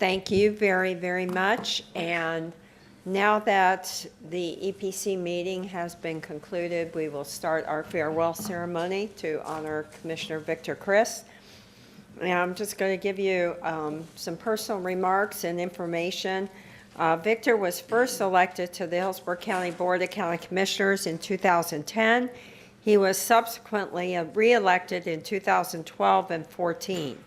Thank you very, very much. And now that the EPC meeting has been concluded, we will start our farewell ceremony to honor Commissioner Victor Crist. And I'm just going to give you some personal remarks and information. Victor was first elected to the Hillsborough County Board of County Commissioners in 2010. He was subsequently re-elected in 2012 and 14.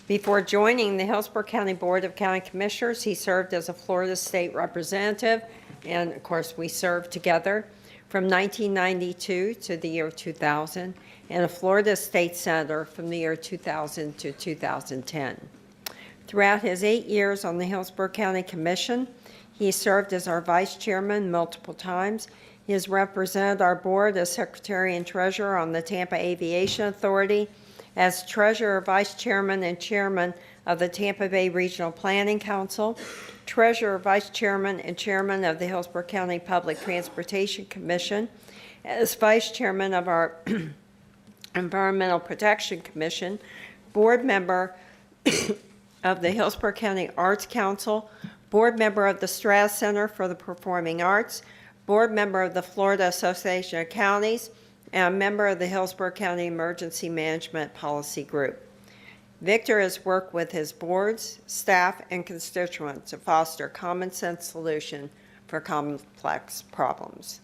Before joining the Hillsborough County Board of County Commissioners, he served as a Florida State Representative, and of course we served together from 1992 to the year 2000, and a Florida State Senator from the year 2000 to 2010. Throughout his 8 years on the Hillsborough County Commission, he served as our Vice Chairman multiple times. He has represented our board as Secretary and Treasurer on the Tampa Aviation Authority, as Treasurer, Vice Chairman, and Chairman of the Tampa Bay Regional Planning Council, Treasurer, Vice Chairman, and Chairman of the Hillsborough County Public Transportation Commission, as Vice Chairman of our Environmental Protection Commission, Board Member of the Hillsborough County Arts Council, Board Member of the Strass Center for the Performing Arts, Board Member of the Florida Association of Counties, and a member of the Hillsborough County Emergency Management Policy Group. Victor has worked with his boards, staff, and constituents to foster common sense solution for complex problems.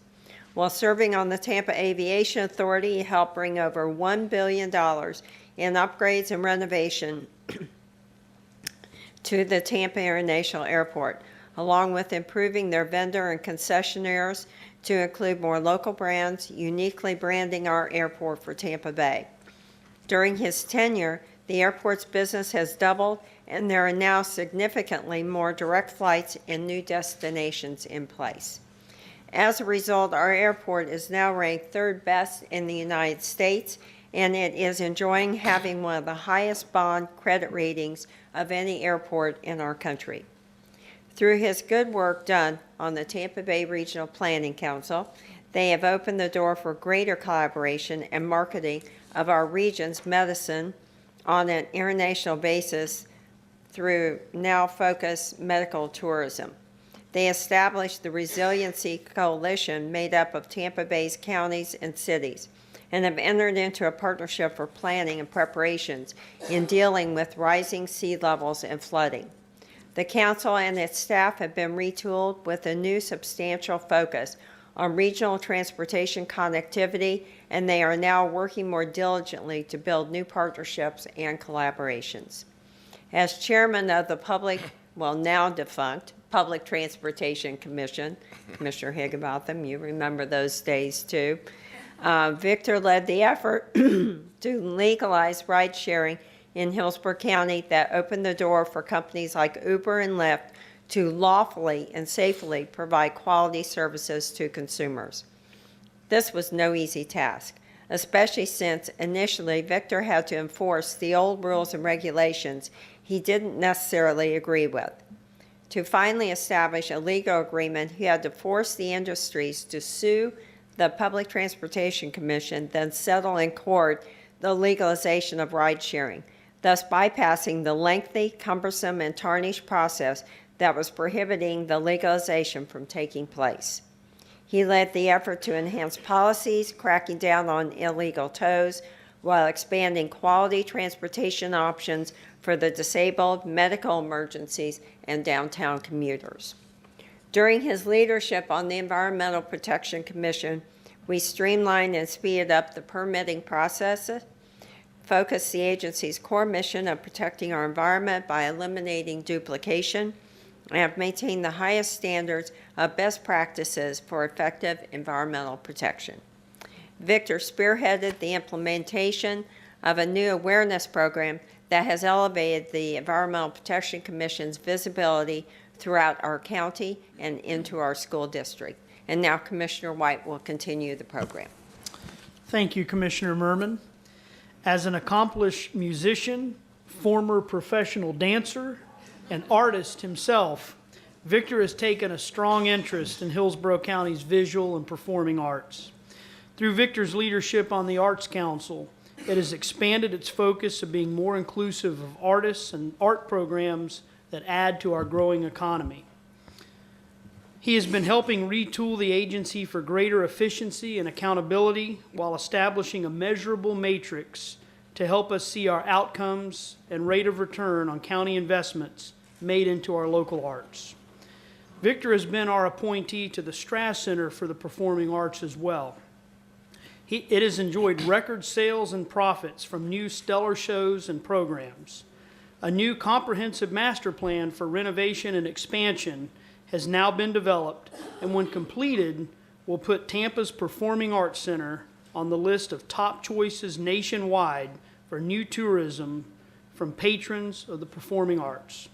While serving on the Tampa Aviation Authority, he helped bring over $1 billion in upgrades and renovation to the Tampa International Airport, along with improving their vendor and concessionaires to include more local brands, uniquely branding our airport for Tampa Bay. During his tenure, the airport's business has doubled, and there are now significantly more direct flights and new destinations in place. As a result, our airport is now ranked third best in the United States, and it is enjoying having one of the highest bond credit ratings of any airport in our country. Through his good work done on the Tampa Bay Regional Planning Council, they have opened the door for greater collaboration and marketing of our region's medicine on an international basis through now focused medical tourism. They established the Resiliency Coalition made up of Tampa Bay's counties and cities, and have entered into a partnership for planning and preparations in dealing with rising sea levels and flooding. The council and its staff have been retooled with a new substantial focus on regional transportation connectivity, and they are now working more diligently to build new partnerships and collaborations. As chairman of the now defunct, Public Transportation Commission, Commissioner Higginbotham, you remember those days too, Victor led the effort to legalize ride sharing in Hillsborough County that opened the door for companies like Uber and Lyft to lawfully and safely provide quality services to consumers. This was no easy task, especially since initially Victor had to enforce the old rules and regulations he didn't necessarily agree with. To finally establish a legal agreement, he had to force the industries to sue the Public Transportation Commission, then settle in court the legalization of ride sharing, thus bypassing the lengthy, cumbersome, and tarnished process that was prohibiting the legalization from taking place. He led the effort to enhance policies, cracking down on illegal tows, while expanding quality transportation options for the disabled, medical emergencies, and downtown commuters. During his leadership on the Environmental Protection Commission, we streamlined and speeded up the permitting process, focused the agency's core mission of protecting our environment by eliminating duplication, and have maintained the highest standards of best practices for effective environmental protection. Victor spearheaded the implementation of a new awareness program that has elevated the Environmental Protection Commission's visibility throughout our county and into our school district. And now Commissioner White will continue the program. Thank you, Commissioner Merman. As an accomplished musician, former professional dancer, and artist himself, Victor has taken a strong interest in Hillsborough County's visual and performing arts. Through Victor's leadership on the Arts Council, it has expanded its focus of being more inclusive of artists and art programs that add to our growing economy. He has been helping retool the agency for greater efficiency and accountability while establishing a measurable matrix to help us see our outcomes and rate of return on county investments made into our local arts. Victor has been our appointee to the Strass Center for the Performing Arts as well. It has enjoyed record sales and profits from new stellar shows and programs. A new comprehensive master plan for renovation and expansion has now been developed, and when completed, will put Tampa's Performing Arts Center on the list of top choices nationwide for new tourism from patrons of the performing arts.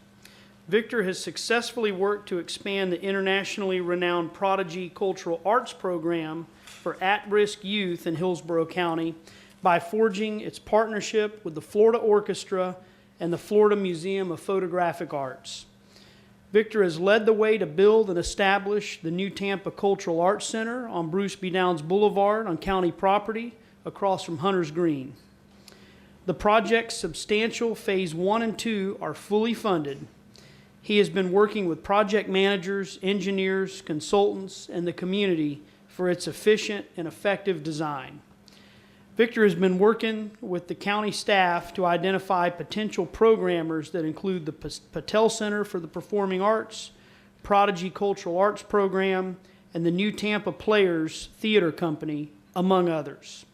Victor has successfully worked to expand the internationally renowned Prodigy Cultural Arts Program for at-risk youth in Hillsborough County by forging its partnership with the Florida Orchestra and the Florida Museum of Photographic Arts. Victor has led the way to build and establish the new Tampa Cultural Arts Center on Bruce B. Downs Boulevard on county property across from Hunter's Green. The project's substantial Phase 1 and 2 are fully funded. He has been working with project managers, engineers, consultants, and the community for its efficient and effective design. Victor has been working with the county staff to identify potential programmers that include the Patel Center for the Performing Arts, Prodigy Cultural Arts Program, and the New Tampa Players Theater Company, among others.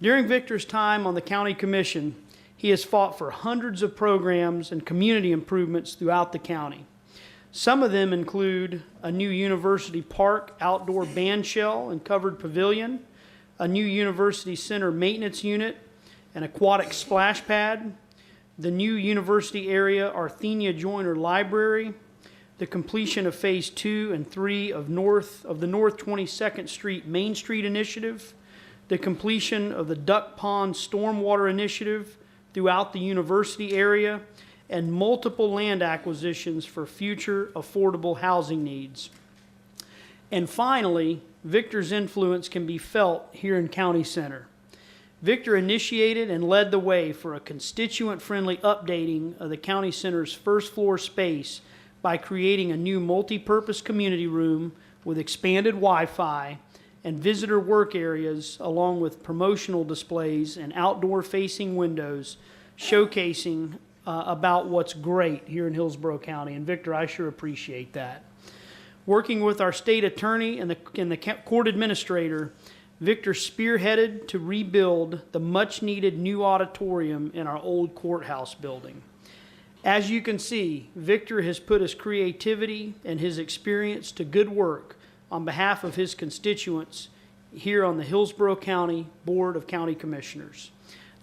During Victor's time on the county commission, he has fought for hundreds of programs and community improvements throughout the county. Some of them include a new University Park outdoor band shell and covered pavilion, a new University Center maintenance unit, an aquatic splash pad, the new University Area Arthenia Joyner Library, the completion of Phase 2 and 3 of the North 22nd Street Main Street Initiative, the completion of the Duck Pond Stormwater Initiative throughout the university area, and multiple land acquisitions for future affordable housing needs. And finally, Victor's influence can be felt here in County Center. Victor initiated and led the way for a constituent-friendly updating of the County Center's first floor space by creating a new multi-purpose community room with expanded Wi-Fi and visitor work areas, along with promotional displays and outdoor-facing windows showcasing about what's great here in Hillsborough County. And Victor, I sure appreciate that. Working with our state attorney and the court administrator, Victor spearheaded to rebuild the much-needed new auditorium in our old courthouse building. As you can see, Victor has put his creativity and his experience to good work on behalf of his constituents here on the Hillsborough County Board of County Commissioners.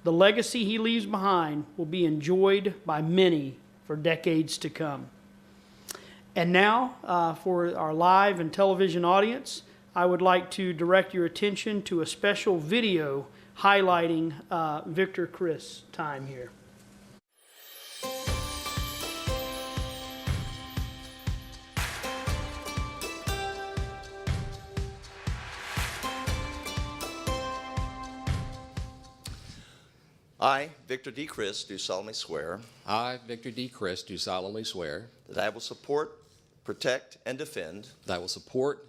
The legacy he leaves behind will be enjoyed by many for decades to come. And now, for our live and television audience, I would like to direct your attention to a special video highlighting Victor Crist's time here. I, Victor D. Crist, do solemnly swear I, Victor D. Crist, do solemnly swear that I will support, protect, and defend that I will support,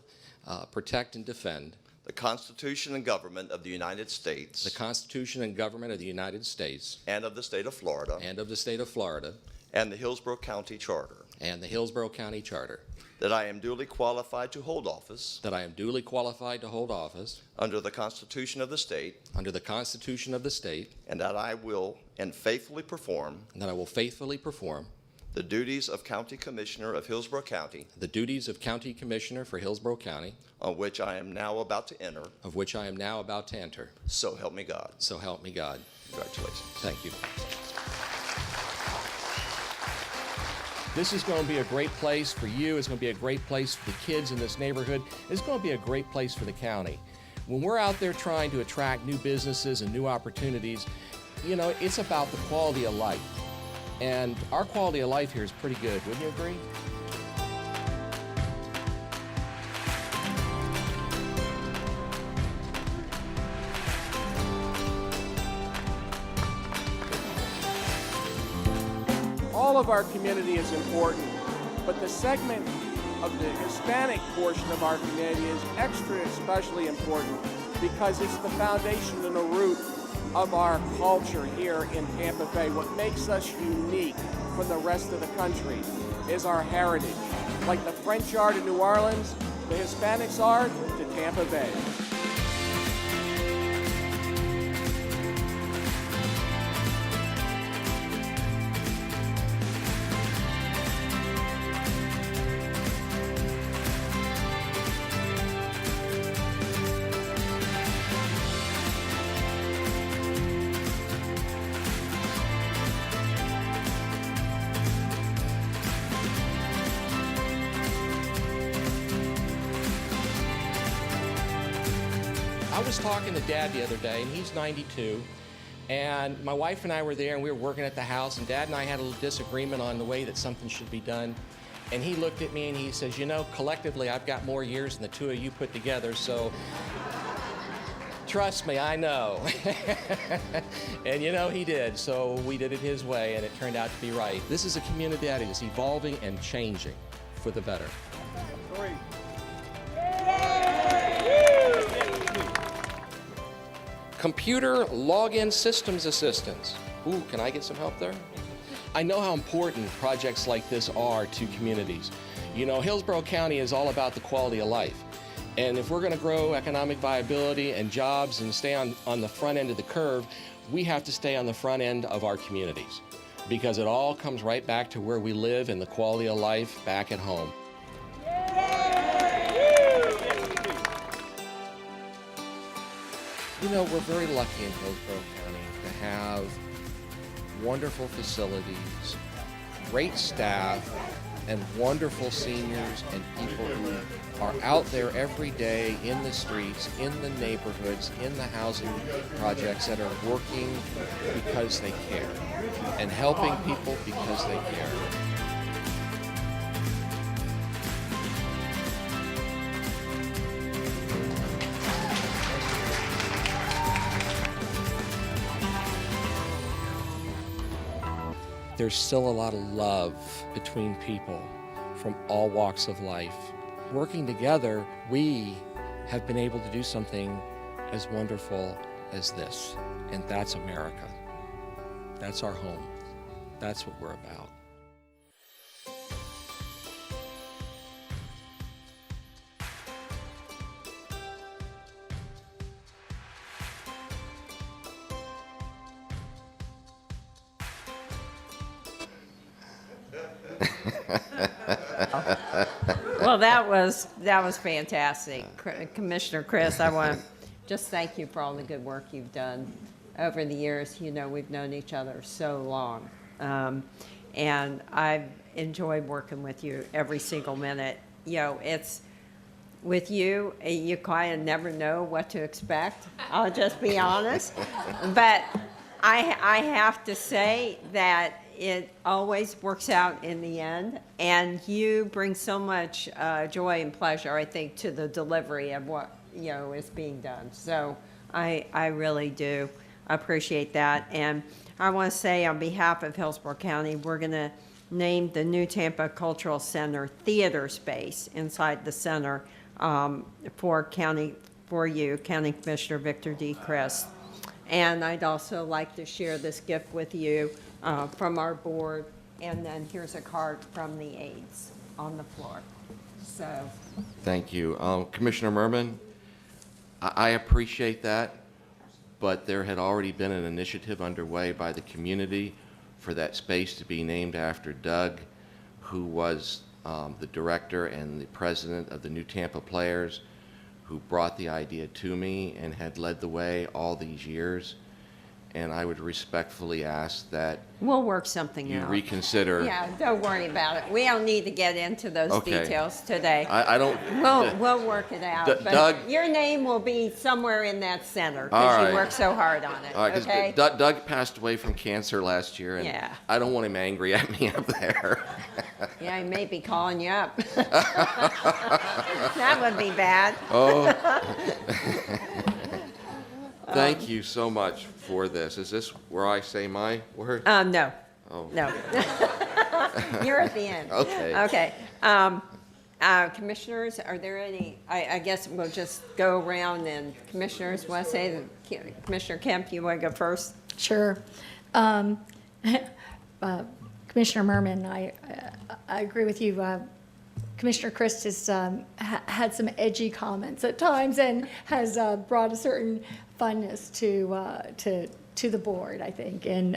protect, and defend the Constitution and government of the United States the Constitution and government of the United States and of the state of Florida and of the state of Florida and the Hillsborough County Charter, and the Hillsborough County Charter, that I am duly qualified to hold office that I am duly qualified to hold office under the Constitution of the state, under the Constitution of the state, and that I will and faithfully perform and that I will faithfully perform the duties of County Commissioner of Hillsborough County, the duties of County Commissioner for Hillsborough County, on which I am now about to enter. of which I am now about to enter. So help me God. So help me God. Congratulations. Thank you. This is going to be a great place for you. It's going to be a great place for the kids in this neighborhood. It's going to be a great place for the county. When we're out there trying to attract new businesses and new opportunities, you know, it's about the quality of life. And our quality of life here is pretty good. Wouldn't you agree? All all of our community is important, but the segment of the Hispanic portion of our community is extra especially important because it's the foundation and the root of our culture here in Tampa Bay. What makes us unique from the rest of the country is our heritage. Like the French are to New Orleans, the Hispanics are to Tampa Bay. I was talking to Dad the other day, and he's 92, and my wife and I were there, and we were working at the house, and Dad and I had a little disagreement on the way that something should be done. And he looked at me and he says, you know, collectively I've got more years than the two of you put together, so trust me, I know. And you know, he did, so we did it his way, and it turned out to be right. This is a community that is evolving and changing for the better. Computer login systems assistance. Ooh, can I get some help there? I know how important projects like this are to communities. You know, Hillsborough County is all about the quality of life. And if we're going to grow economic viability and jobs and stay on the front end of the curve, we have to stay on the front end of our communities, because it all comes right back to where we live and the quality of life back at home. You know, we're very lucky in Hillsborough County to have wonderful facilities, great staff, and wonderful seniors and people who are out there every day in the streets, in the neighborhoods, in the housing projects that are working because they care and helping people because they care. There's still a lot of love between people from all walks of life. Working together, we have been able to do something as wonderful as this, and that's America. That's our home. That's what we're about. Well, that was fantastic. Commissioner Crist, I want to just thank you for all the good work you've done over the years. You know, we've known each other so long. And I've enjoyed working with you every single minute. You know, it's with you, you kind of never know what to expect. I'll just be honest. But I have to say that it always works out in the end, and you bring so much joy and pleasure, I think, to the delivery of what, you know, is being done. So I really do appreciate that. And I want to say on behalf of Hillsborough County, we're going to name the new Tampa Cultural Center theater space inside the center for you, County Commissioner Victor D. Crist. And I'd also like to share this gift with you from our board, and then here's a card from the aides on the floor. So, thank you. Commissioner Merman, I appreciate that, but there had already been an initiative underway by the community for that space to be named after Doug, who was the director and the president of the New Tampa Players, who brought the idea to me and had led the way all these years. And I would respectfully ask that we'll work something you out. reconsider. Yeah, don't worry about it. We don't need to get into those details today. I don't. We'll work it out. But Doug, your name will be somewhere in that center all because right. you worked so hard on it. All right, 'cause okay? Doug passed away from cancer last year, and Yeah. I don't want him angry at me up there. Yeah, he may be calling you up. That would be bad. Oh. Thank you so much for this. Is this where I say my word? No. Oh. No. You're at the end. Okay. Okay. Commissioners, are there any, I guess we'll just go around and commissioners want to say, Commissioner Kemp, you want to go first? Sure. Commissioner Merman, I agree with you. Commissioner Crist has had some edgy comments at times and has brought a certain funness to the board, I think. And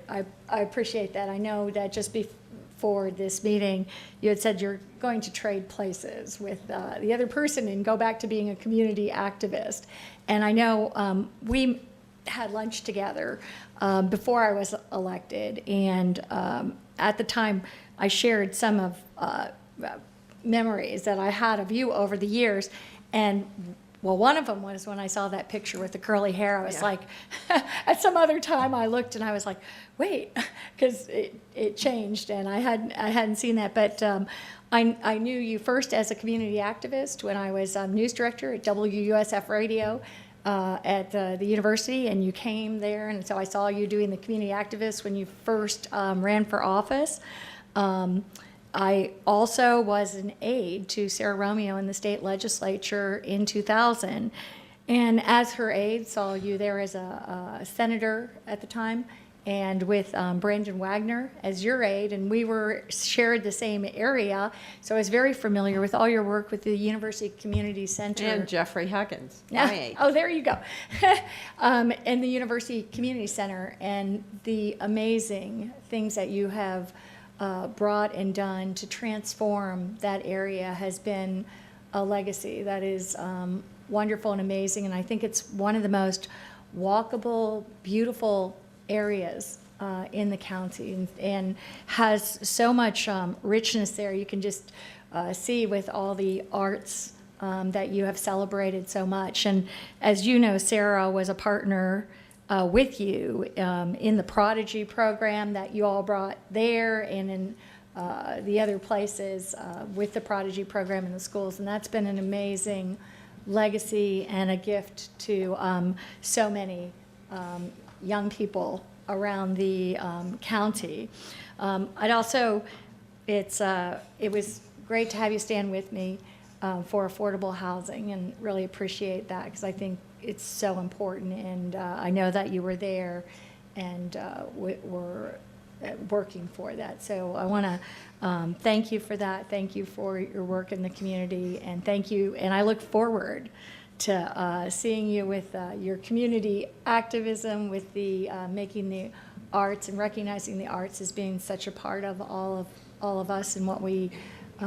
I appreciate that. I know that just before this meeting, you had said you're going to trade places with the other person and go back to being a community activist. And I know we had lunch together before I was elected, and at the time I shared some of memories that I had of you over the years, and well, one of them was when I saw that picture with the curly hair. I was like, at some other time I looked and I was like, wait, because it changed and I hadn't seen that. But I knew you first as a community activist when I was news director at WUSF Radio at the university, and you came there, and so I saw you doing the community activist when you first ran for office. I also was an aide to Sarah Romeo in the state legislature in 2000, and as her aide, saw you there as a senator at the time, and with Brandon Wagner as your aide, and we shared the same area, so I was very familiar with all your work with the University Community Center. And Jeffrey Huggins, my aide. Oh, there you go. And the University Community Center, and the amazing things that you have brought and done to transform that area has been a legacy that is wonderful and amazing. And I think it's one of the most walkable, beautiful areas in the county, and has so much richness there. You can just see with all the arts that you have celebrated so much. And as you know, Sarah was a partner with you in the Prodigy program that you all brought there, and in the other places with the Prodigy program in the schools. And that's been an amazing legacy and a gift to so many young people around the county. I'd also, it was great to have you stand with me for affordable housing, and really appreciate that, because I think it's so important, and I know that you were there and were working for that. So I want to thank you for that. Thank you for your work in the community, and thank you. And I look forward to seeing you with your community activism, with the making the arts and recognizing the arts as being such a part of all of us and what we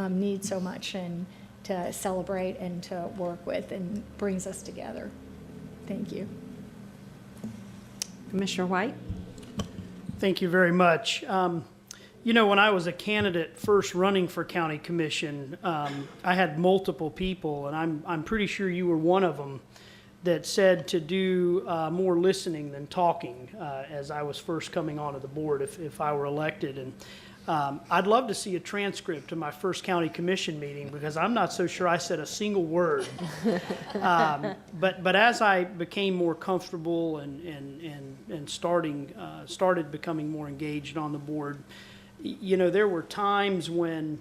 need so much, and to celebrate and to work with, and brings us together. Thank you. Commissioner White? Thank you very much. You know, when I was a candidate first running for county commission, I had multiple people, and I'm pretty sure you were one of them, that said to do more listening than talking as I was first coming onto the board if I were elected. And I'd love to see a transcript of my first county commission meeting, because I'm not so sure I said a single word. But as I became more comfortable and started becoming more engaged on the board, you know, there were times when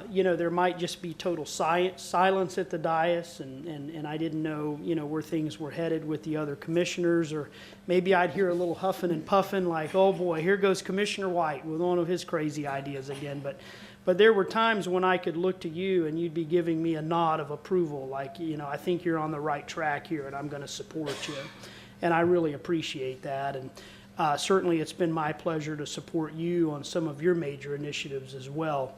you know, there might just be total silence at the dais, and I didn't know, you know, where things were headed with the other commissioners, or maybe I'd hear a little huffing and puffing like, oh boy, here goes Commissioner White with one of his crazy ideas again. But there were times when I could look to you and you'd be giving me a nod of approval, like, you know, I think you're on the right track here and I'm going to support you. And I really appreciate that. And certainly it's been my pleasure to support you on some of your major initiatives as well.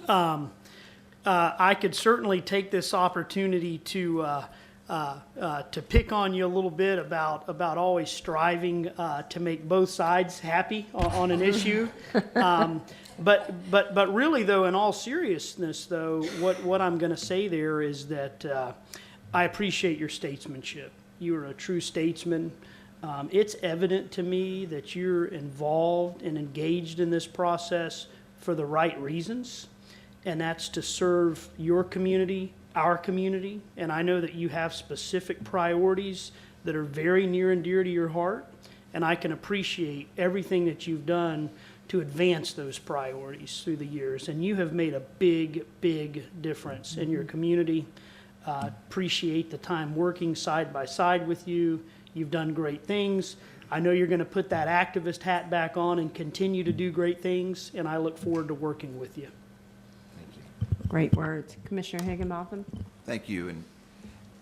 I could certainly take this opportunity to pick on you a little bit about always striving to make both sides happy on an issue. But really, though, in all seriousness, though, what I'm going to say there is that I appreciate your statesmanship. You are a true statesman. It's evident to me that you're involved and engaged in this process for the right reasons, and that's to serve your community, our community. And I know that you have specific priorities that are very near and dear to your heart, and I can appreciate everything that you've done to advance those priorities through the years. And you have made a big, big difference in your community. Appreciate the time working side by side with you. You've done great things. I know you're going to put that activist hat back on and continue to do great things, and I look forward to working with you. Great words. Commissioner Higginbotham? Thank you. And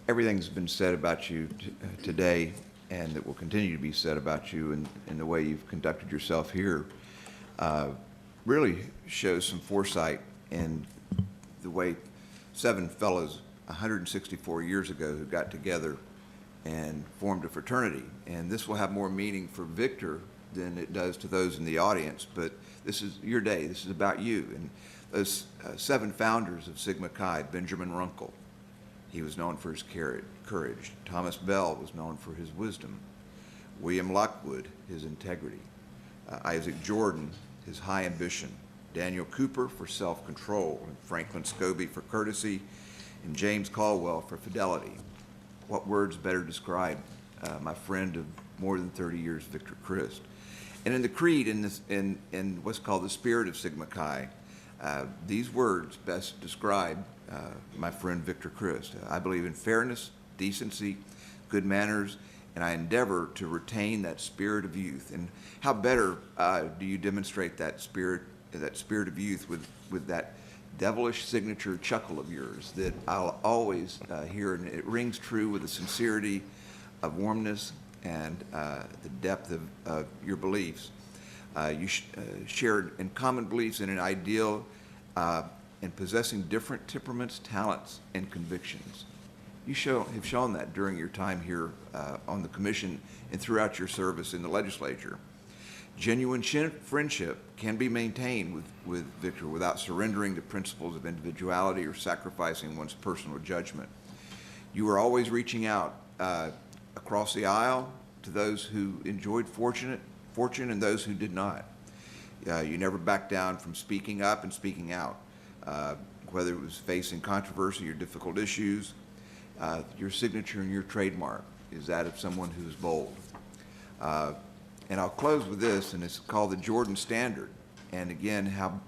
everything's been said about you today, and that will continue to be said about you and the way you've conducted yourself here really shows some foresight in the way 7 fellows 164 years ago who got together and formed a fraternity. And this will have more meaning for Victor than it does to those in the audience, but this is your day. This is about you. And those 7 founders of Sigma Chi: Benjamin Runkle, he was known for his courage. Thomas Bell was known for his wisdom. William Lockwood, his integrity. Isaac Jordan, his high ambition. Daniel Cooper for self-control. And Franklin Scobie for courtesy. And James Caldwell for fidelity. What words better describe my friend of more than 30 years, Victor Crist? And in the creed, in what's called the spirit of Sigma Chi, these words best describe my friend Victor Crist. I believe in fairness, decency, good manners, and I endeavor to retain that spirit of youth. And how better do you demonstrate that spirit of youth with that devilish signature chuckle of yours that I'll always hear, and it rings true with the sincerity of warmness and the depth of your beliefs. You shared in common beliefs in an ideal in possessing different temperaments, talents, and convictions. You have shown that during your time here on the commission and throughout your service in the legislature. Genuine friendship can be maintained with Victor without surrendering to principles of individuality or sacrificing one's personal judgment. You were always reaching out across the aisle to those who enjoyed fortune and those who did not. You never backed down from speaking up and speaking out, whether it was facing controversy or difficult issues. Your signature and your trademark is that of someone who's bold. And I'll close with this, and it's called the Jordan Standard. And again, how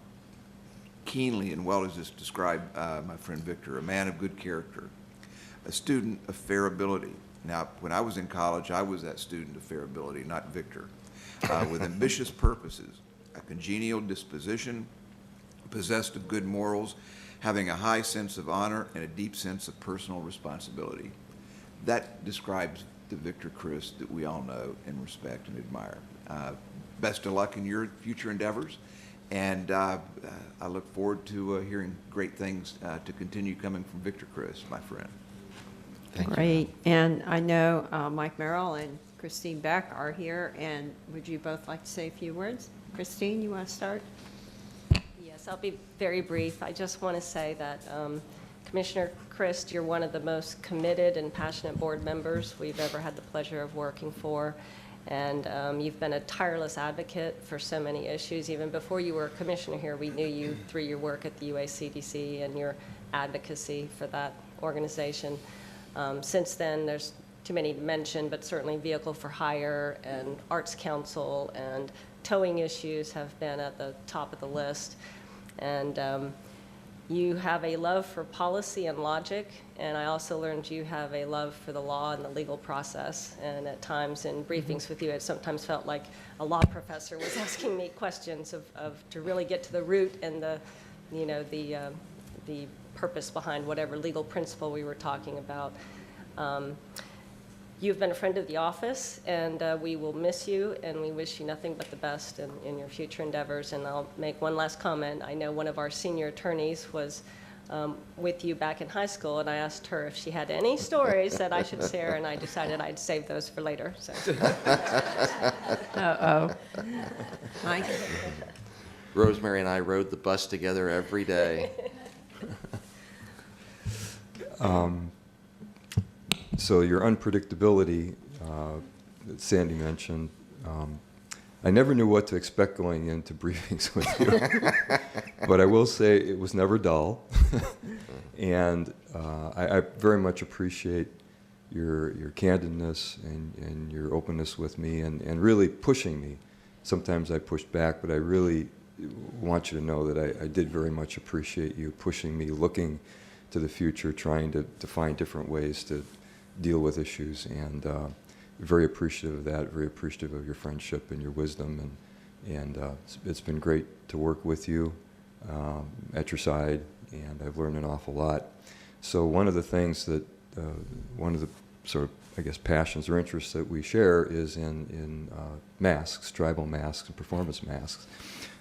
keenly and well does this describe my friend Victor? A man of good character, a student of fair ability. Now, when I was in college, I was that student of fair ability, not Victor. With ambitious purposes, a congenial disposition, possessed of good morals, having a high sense of honor and a deep sense of personal responsibility. That describes the Victor Crist that we all know and respect and admire. Best of luck in your future endeavors, and I look forward to hearing great things to continue coming from Victor Crist, my friend. Great. And I know Mike Merrill and Christine Beck are here, and would you both like to say a few words? Christine, you want to start? Yes, I'll be very brief. I just want to say that Commissioner Crist, you're one of the most committed and passionate board members we've ever had the pleasure of working for. And you've been a tireless advocate for so many issues. Even before you were a commissioner here, we knew you through your work at the UACDC and your advocacy for that organization. Since then, there's too many to mention, but certainly Vehicle for Hire and Arts Council and towing issues have been at the top of the list. And you have a love for policy and logic, and I also learned you have a love for the law and the legal process. And at times in briefings with you, it sometimes felt like a law professor was asking me questions of to really get to the root and the purpose behind whatever legal principle we were talking about. You've been a friend of the office, and we will miss you, and we wish you nothing but the best in your future endeavors. And I'll make one last comment. I know one of our senior attorneys was with you back in high school, and I asked her if she had any stories that I should share, and I decided I'd save those for later. So. Uh-oh. Mike? Rosemary and I rode the bus together every day. So your unpredictability that Sandy mentioned, I never knew what to expect going into briefings with you, but I will say it was never dull, and I very much appreciate your candidness and your openness with me and really pushing me sometimes I pushed back, but I really want you to know that I did very much appreciate you pushing me, looking to the future, trying to find different ways to deal with issues, and very appreciative of that, very appreciative of your friendship and your wisdom, and it's been great to work with you at your side, and I've learned an awful lot. So one of the things that, one of the sort of, I guess, passions or interests that we share is in masks, tribal masks and performance masks.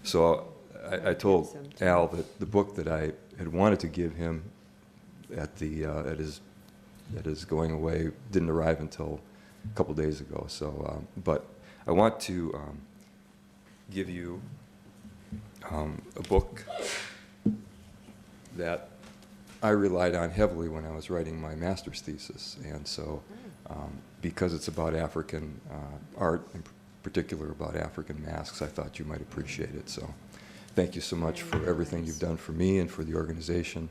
So I told Al that the book that I had wanted to give him at his going away didn't arrive until a couple days ago. So, but I want to give you a book that I relied on heavily when I was writing my master's thesis, and so because it's about African art, in particular about African masks, I thought you might appreciate it. So thank you so much for everything you've done for me and for the organization.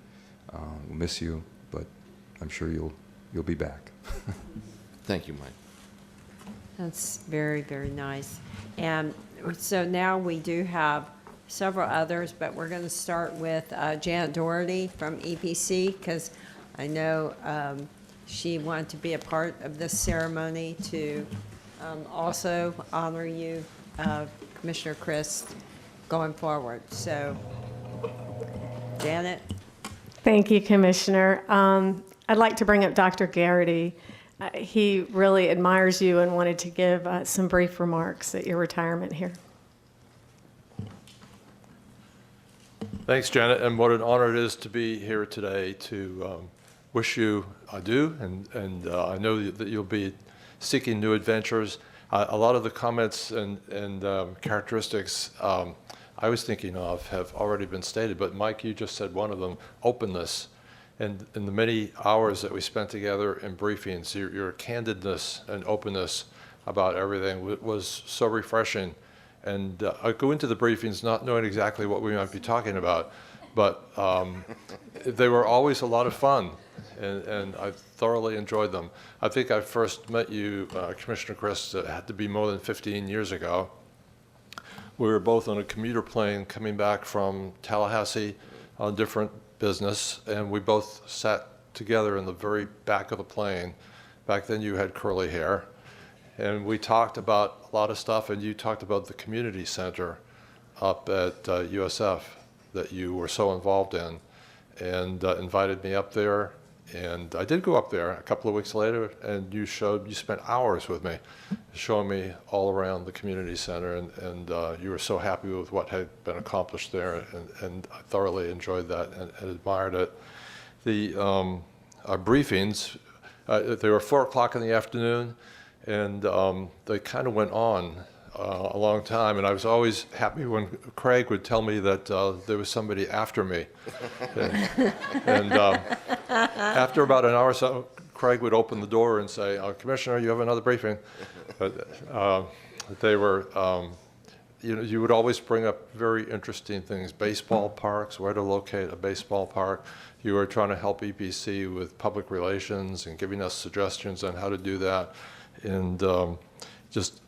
We'll miss you, but I'm sure you'll be back. Thank you, Mike. That's very, very nice. And so now we do have several others, but we're going to start with Janet Doherty from EPC, because I know she wanted to be a part of this ceremony to also honor you, Commissioner Crist, going forward. So, Janet. Thank you, Commissioner. I'd like to bring up Dr. Garrity. He really admires you and wanted to give some brief remarks at your retirement here. Thanks, Janet, and what an honor it is to be here today to wish you adieu, and I know that you'll be seeking new adventures. A lot of the comments and characteristics I was thinking of have already been stated, but Mike, you just said one of them, openness. And in the many hours that we spent together in briefings, your candidness and openness about everything was so refreshing. And I go into the briefings not knowing exactly what we might be talking about, but they were always a lot of fun, and I thoroughly enjoyed them. I think I first met you, Commissioner Crist, it had to be more than 15 years ago. We were both on a commuter plane coming back from Tallahassee on different business, and we both sat together in the very back of the plane. Back then you had curly hair, and we talked about a lot of stuff, and you talked about the community center up at USF that you were so involved in, and invited me up there. And I did go up there a couple of weeks later, and you spent hours with me, showing me all around the community center, and you were so happy with what had been accomplished there, and I thoroughly enjoyed that and admired it. The briefings, they were 4 o'clock in the afternoon, and they kind of went on a long time, and I was always happy when Craig would tell me that there was somebody after me. And after about an hour or so, Craig would open the door and say, Commissioner, you have another briefing. But they were, you would always bring up very interesting things, baseball parks, where to locate a baseball park. You were trying to help EPC with public relations and giving us suggestions on how to do that. And just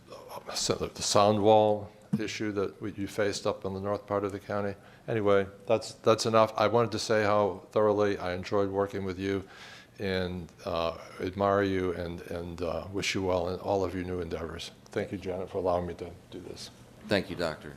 the sound wall issue that you faced up in the north part of the county. Anyway, that's enough. I wanted to say how thoroughly I enjoyed working with you, and admire you, and wish you well in all of your new endeavors. Thank you, Janet, for allowing me to do this. Thank you, Doctor.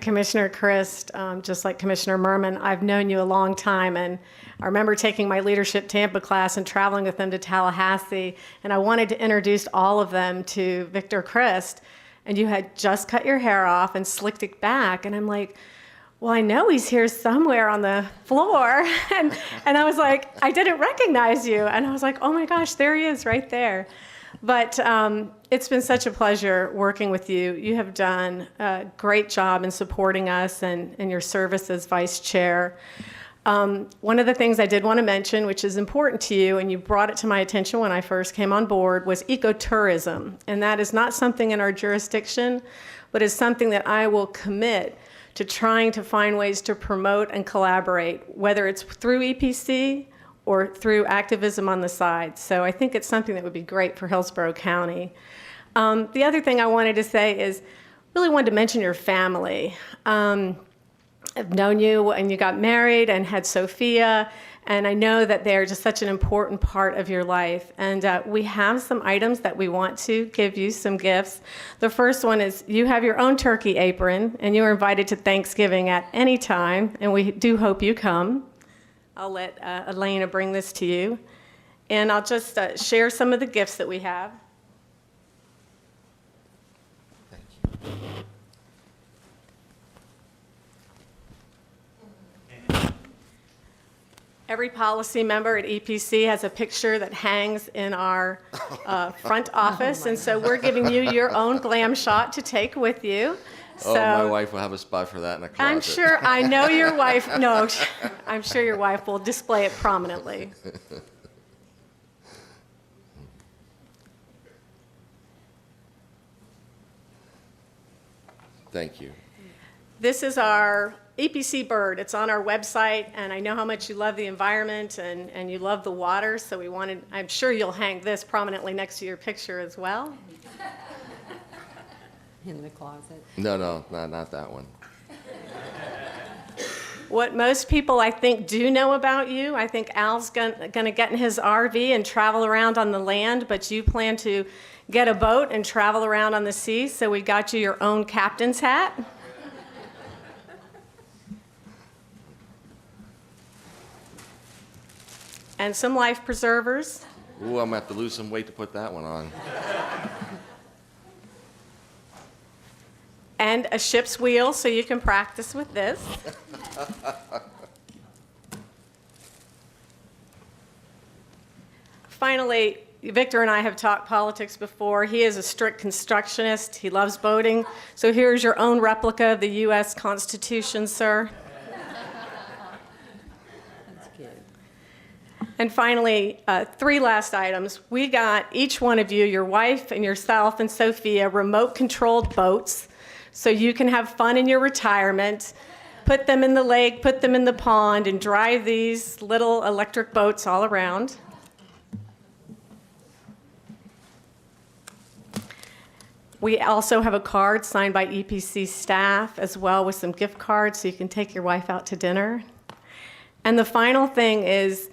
Commissioner Crist, just like Commissioner Merman, I've known you a long time, and I remember taking my Leadership Tampa class and traveling with them to Tallahassee, and I wanted to introduce all of them to Victor Crist, and you had just cut your hair off and slicked it back, and I'm like, well, I know he's here somewhere on the floor, and I was like, I didn't recognize you, and I was like, oh my gosh, there he is right there. But it's been such a pleasure working with you. You have done a great job in supporting us and your service as vice chair. One of the things I did want to mention, which is important to you, and you brought it to my attention when I first came on board, was ecotourism. And that is not something in our jurisdiction, but is something that I will commit to trying to find ways to promote and collaborate, whether it's through EPC or through activism on the side. So I think it's something that would be great for Hillsborough County. The other thing I wanted to say is, really wanted to mention your family. I've known you when you got married and had Sophia, and I know that they're just such an important part of your life. And we have some items that we want to give you, some gifts. The first one is you have your own turkey apron, and you are invited to Thanksgiving at any time, and we do hope you come. I'll let Elena bring this to you. And I'll just share some of the gifts that we have. Every policy member at EPC has a picture that hangs in our front office, and so we're giving you your own glam shot to take with you. Oh, my wife will have a spot for that in a closet. I'm sure, I know your wife, no, I'm sure your wife will display it prominently. Thank you. This is our EPC bird. It's on our website, and I know how much you love the environment and you love the water, so we wanted, I'm sure you'll hang this prominently next to your picture as well. In the closet. No, not that one. What most people, I think, do know about you, I think Al's going to get in his RV and travel around on the land, but you plan to get a boat and travel around on the sea, so we got you your own captain's hat. And some life preservers. Ooh, I'm going to have to lose some weight to put that one on. And a ship's wheel, so you can practice with this. Finally, Victor and I have talked politics before. He is a strict constructionist. He loves boating. So here's your own replica of the U.S. Constitution, sir. And finally, 3 last items. We got each one of you, your wife and yourself and Sophia, remote-controlled boats so you can have fun in your retirement. Put them in the lake, put them in the pond, and drive these little electric boats all around. We also have a card signed by EPC staff as well with some gift cards so you can take your wife out to dinner. And the final thing is,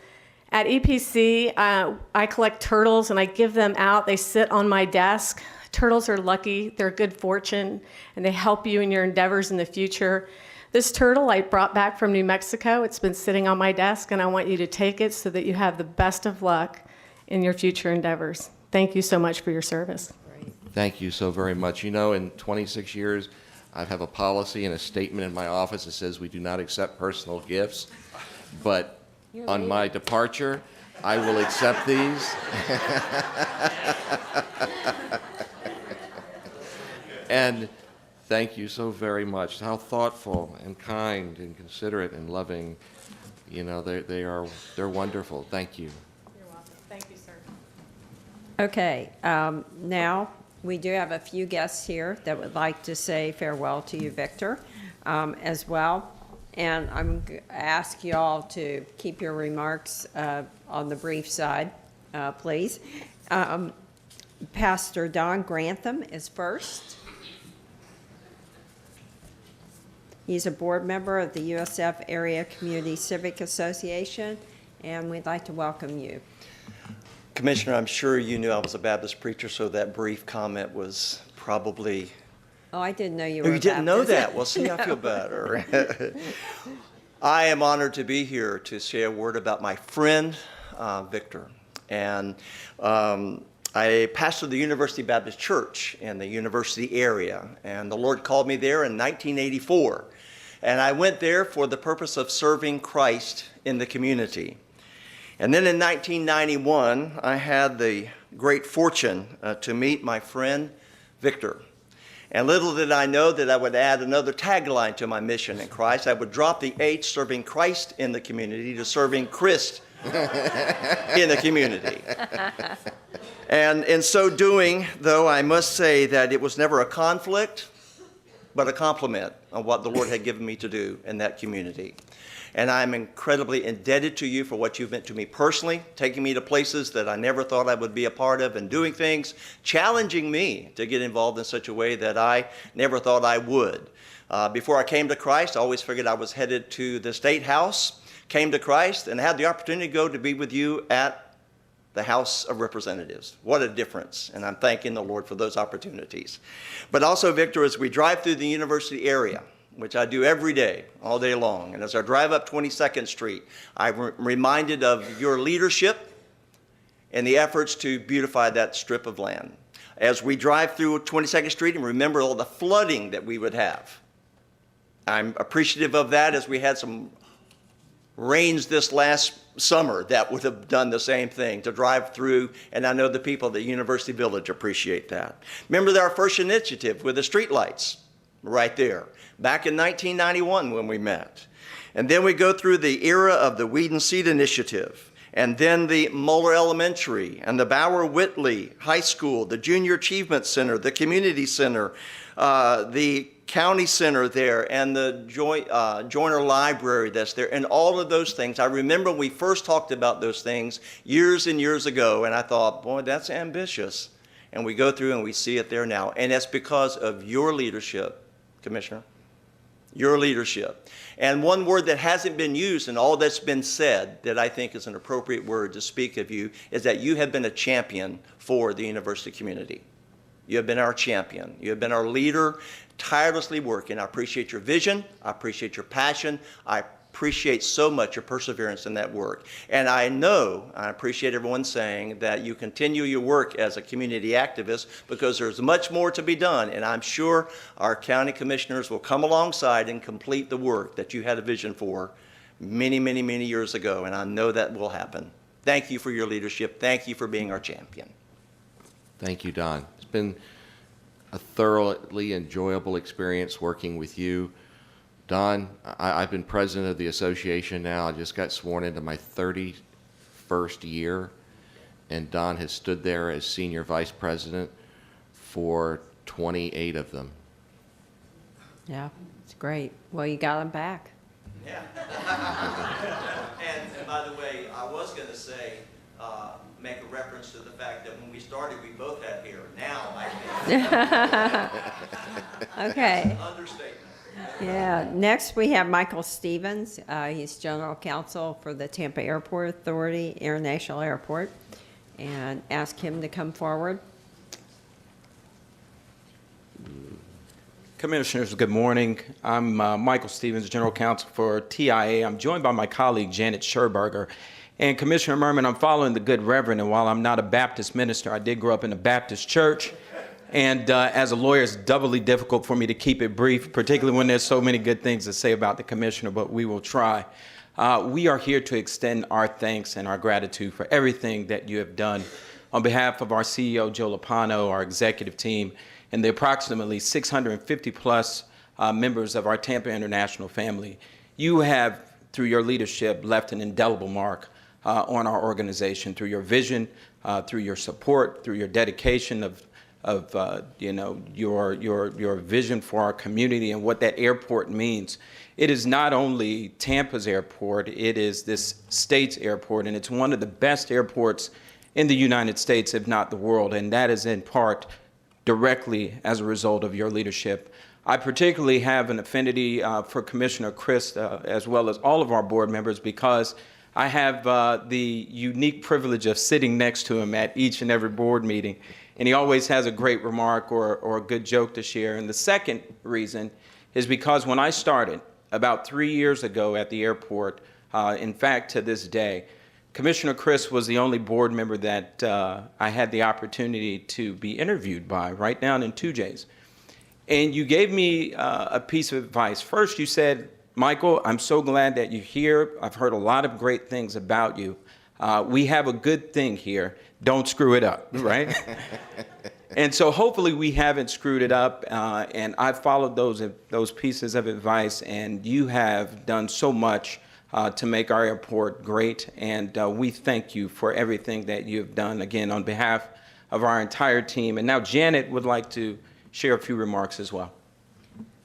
at EPC, I collect turtles and I give them out. They sit on my desk. Turtles are lucky, they're good fortune, and they help you in your endeavors in the future. This turtle I brought back from New Mexico. It's been sitting on my desk, and I want you to take it so that you have the best of luck in your future endeavors. Thank you so much for your service. Thank you so very much. You know, in 26 years, I have a policy and a statement in my office that says we do not accept personal gifts, but on my departure, I will accept these. And thank you so very much. How thoughtful and kind and considerate and loving. You know, they're wonderful. Thank you. You're welcome. Thank you, sir. Okay, now we do have a few guests here that would like to say farewell to you, Victor, as well. And I'm going to ask you all to keep your remarks on the brief side, please. Pastor Don Grantham is first. He's a board member of the USF Area Community Civic Association, and we'd like to welcome you. Commissioner, I'm sure you knew I was a Baptist preacher, so that brief comment was probably... Oh, I didn't know you were. You didn't know that? Well, see, No. I feel better. I am honored to be here to say a word about my friend, Victor. And I pastored the University Baptist Church in the university area, and the Lord called me there in 1984. And I went there for the purpose of serving Christ in the community. And then in 1991, I had the great fortune to meet my friend, Victor. And little did I know that I would add another tagline to my mission in Christ. I would drop the H, serving Christ in the community, to serving Crist in the community. And in so doing, though, I must say that it was never a conflict, but a compliment on what the Lord had given me to do in that community. And I'm incredibly indebted to you for what you've meant to me personally, taking me to places that I never thought I would be a part of and doing things, challenging me to get involved in such a way that I never thought I would. Before I came to Christ, I always figured I was headed to the State House, came to Christ, and had the opportunity to go to be with you at the House of Representatives. What a difference, and I'm thanking the Lord for those opportunities. But also, Victor, as we drive through the university area, which I do every day, all day long, and as I drive up 22nd Street, I'm reminded of your leadership and the efforts to beautify that strip of land. As we drive through 22nd Street and remember all the flooding that we would have, I'm appreciative of that, as we had some rains this last summer that would have done the same thing, to drive through, and I know the people at University Village appreciate that. Remember our first initiative with the streetlights right there, back in 1991 when we met. And then we go through the era of the Weed and Seed Initiative, and then the Moeller Elementary, and the Bauer Whitley High School, the Junior Achievement Center, the Community Center, the County Center there, and the Joyner Library that's there, and all of those things. I remember we first talked about those things years and years ago, and I thought, boy, that's ambitious. And we go through and we see it there now. And that's because of your leadership, Commissioner, your leadership. And one word that hasn't been used in all that's been said that I think is an appropriate word to speak of you is that you have been a champion for the university community. You have been our champion. You have been our leader, tirelessly working. I appreciate your vision. I appreciate your passion. I appreciate so much your perseverance in that work. And I know, I appreciate everyone saying that you continue your work as a community activist, because there's much more to be done. And I'm sure our county commissioners will come alongside and complete the work that you had a vision for many, many, many years ago. And I know that will happen. Thank you for your leadership. Thank you for being our champion. Thank you, Don. It's been a thoroughly enjoyable experience working with you. Don, I've been president of the association now. I just got sworn into my 31st year, and Don has stood there as senior vice president for 28 of them. Yeah, it's great. Well, you got them back. Yeah. And by the way, I was going to say, make a reference to the fact that when we started, we both had hair. Now I think. Okay. Understatement. Yeah. Next, we have Michael Stevens. He's general counsel for the Tampa Airport Authority, International Airport, and ask him to come forward. Commissioners, good morning. I'm Michael Stevens, general counsel for TIA. I'm joined by my colleague, Janet Scherberger. And Commissioner Merman, I'm following the good reverend, and while I'm not a Baptist minister, I did grow up in a Baptist church. And as a lawyer, it's doubly difficult for me to keep it brief, particularly when there's so many good things to say about the commissioner, but we will try. We are here to extend our thanks and our gratitude for everything that you have done on behalf of our CEO, Joe Lopano, our executive team, and the approximately 650 plus members of our Tampa International family. You have, through your leadership, left an indelible mark on our organization through your vision, through your support, through your dedication of your vision for our community and what that airport means. It is not only Tampa's airport, it is this state's airport, and it's one of the best airports in the United States, if not the world, and that is in part directly as a result of your leadership. I particularly have an affinity for Commissioner Crist, as well as all of our board members, because I have the unique privilege of sitting next to him at each and every board meeting, and he always has a great remark or a good joke to share. And the second reason is because when I started about 3 years ago at the airport, in fact, to this day, Commissioner Crist was the only board member that I had the opportunity to be interviewed by, right down in 2J's. And you gave me a piece of advice. First, you said, Michael, I'm so glad that you're here. I've heard a lot of great things about you. We have a good thing here. Don't screw it up, right? And so hopefully we haven't screwed it up, and I've followed those pieces of advice, and you have done so much to make our airport great, and we thank you for everything that you've done, again, on behalf of our entire team. And now Janet would like to share a few remarks as well.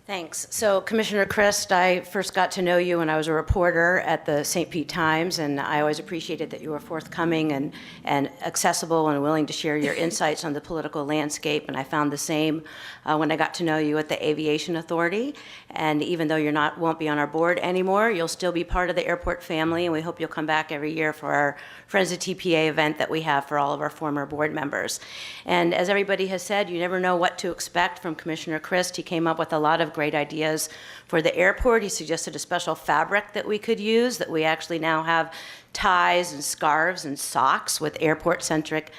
Thanks. So Commissioner Crist, I first got to know you when I was a reporter at the St. Pete Times, and I always appreciated that you were forthcoming and accessible and willing to share your insights on the political landscape. And I found the same when I got to know you at the Aviation Authority. And even though won't be on our board anymore, you'll still be part of the airport family, and we hope you'll come back every year for our Friends of TPA event that we have for all of our former board members. And as everybody has said, you never know what to expect from Commissioner Crist. He came up with a lot of great ideas for the airport. He suggested a special fabric that we could use, that we actually now have ties and scarves and socks with airport-centric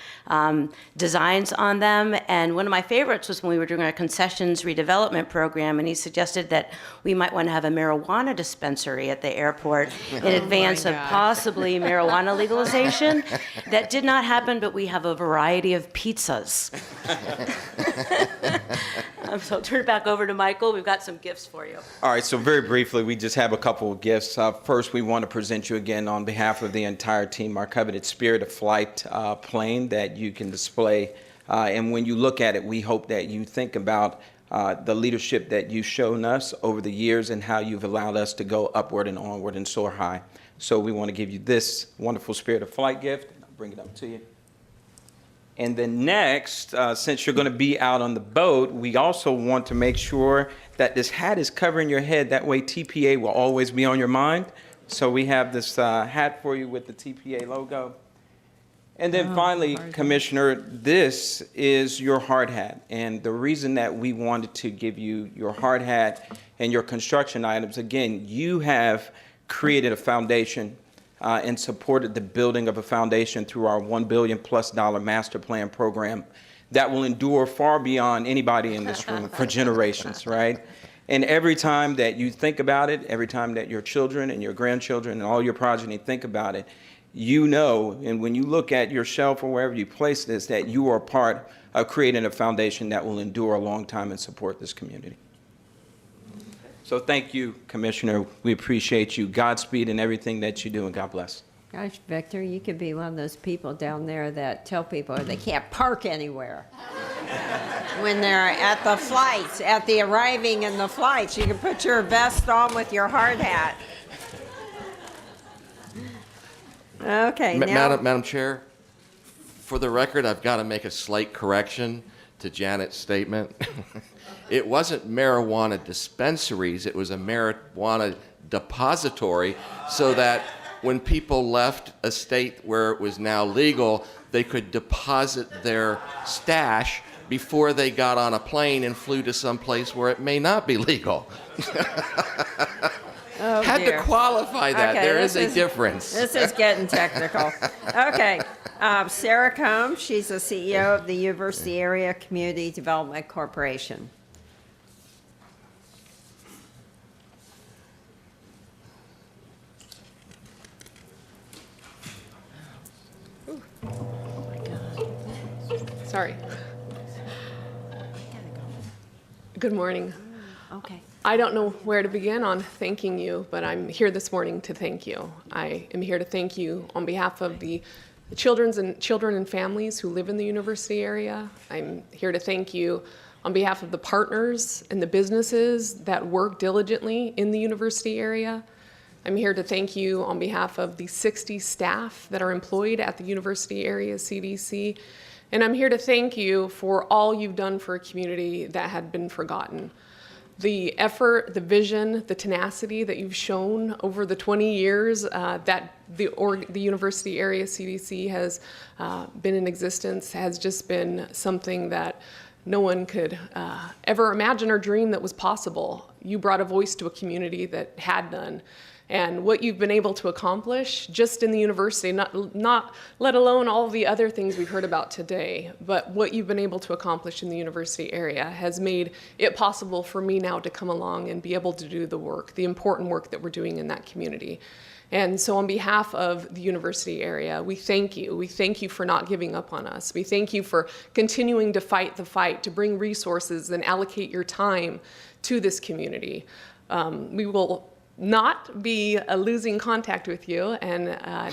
designs on them. And one of my favorites was when we were doing our concessions redevelopment program, and he suggested that we might want to have a marijuana dispensary at the airport in advance of possibly marijuana legalization. That did not happen, but we have a variety of pizzas. So I'll turn it back over to Michael. We've got some gifts for you. All right, so very briefly, we just have a couple of gifts. First, we want to present you again on behalf of the entire team our coveted Spirit of Flight plane that you can display. And when you look at it, we hope that you think about the leadership that you've shown us over the years and how you've allowed us to go upward and onward and soar high. So we want to give you this wonderful Spirit of Flight gift. I'll bring it up to you. And then next, since you're going to be out on the boat, we also want to make sure that this hat is covering your head. That way TPA will always be on your mind. So we have this hat for you with the TPA logo. And then finally, Commissioner, this is your hard hat. And the reason that we wanted to give you your hard hat and your construction items, again, you have created a foundation and supported the building of a foundation through our $1 billion+ master plan program that will endure far beyond anybody in this room for generations, right? And every time that you think about it, every time that your children and your grandchildren and all your progeny think about it, you know, and when you look at your shelf or wherever you place this, that you are part of creating a foundation that will endure a long time and support this community. So thank you, Commissioner. We appreciate you. Godspeed in everything that you do, and God bless. Gosh, Victor, you could be one of those people down there that tell people they can't park anywhere. When they're at the flights, at the arriving in the flights, you can put your vest on with your hard hat. Okay, now... Madam Chair, for the record, I've got to make a slight correction to Janet's statement. It wasn't marijuana dispensaries, it was a marijuana depository, so that when people left a state where it was now legal, they could deposit their stash before they got on a plane and flew to some place where it may not be legal. Oh, Had dear. to qualify that. Okay, there is a difference. This is getting technical. Okay, Sarah Combs, she's the CEO of the University Area Community Development Corporation. Sorry. Good morning. Okay. I don't know where to begin on thanking you, but I'm here this morning to thank you. I am here to thank you on behalf of the children and families who live in the university area. I'm here to thank you on behalf of the partners and the businesses that work diligently in the university area. I'm here to thank you on behalf of the 60 staff that are employed at the university area CDC. And I'm here to thank you for all you've done for a community that had been forgotten. The effort, the vision, the tenacity that you've shown over the 20 years that the university area CDC has been in existence has just been something that no one could ever imagine or dream that was possible. You brought a voice to a community that had none. And what you've been able to accomplish just in the university, not let alone all the other things we've heard about today, but what you've been able to accomplish in the university area has made it possible for me now to come along and be able to do the work, the important work that we're doing in that community. And so on behalf of the university area, we thank you. We thank you for not giving up on us. We thank you for continuing to fight the fight, to bring resources and allocate your time to this community. We will not be losing contact with you, and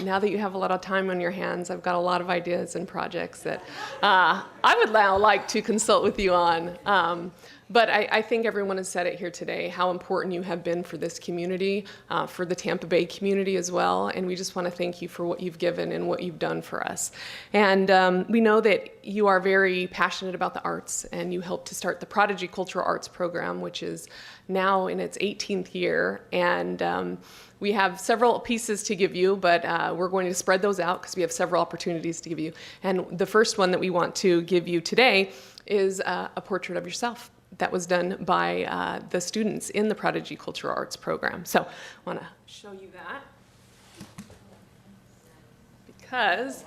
now that you have a lot of time on your hands, I've got a lot of ideas and projects that I would now like to consult with you on. But I think everyone has said it here today, how important you have been for this community, for the Tampa Bay community as well. And we just want to thank you for what you've given and what you've done for us. And we know that you are very passionate about the arts, and you helped to start the Prodigy Cultural Arts Program, which is now in its 18th year. And we have several pieces to give you, but we're going to spread those out because we have several opportunities to give you. And the first one that we want to give you today is a portrait of yourself that was done by the students in the Prodigy Cultural Arts Program. So I want to show you that because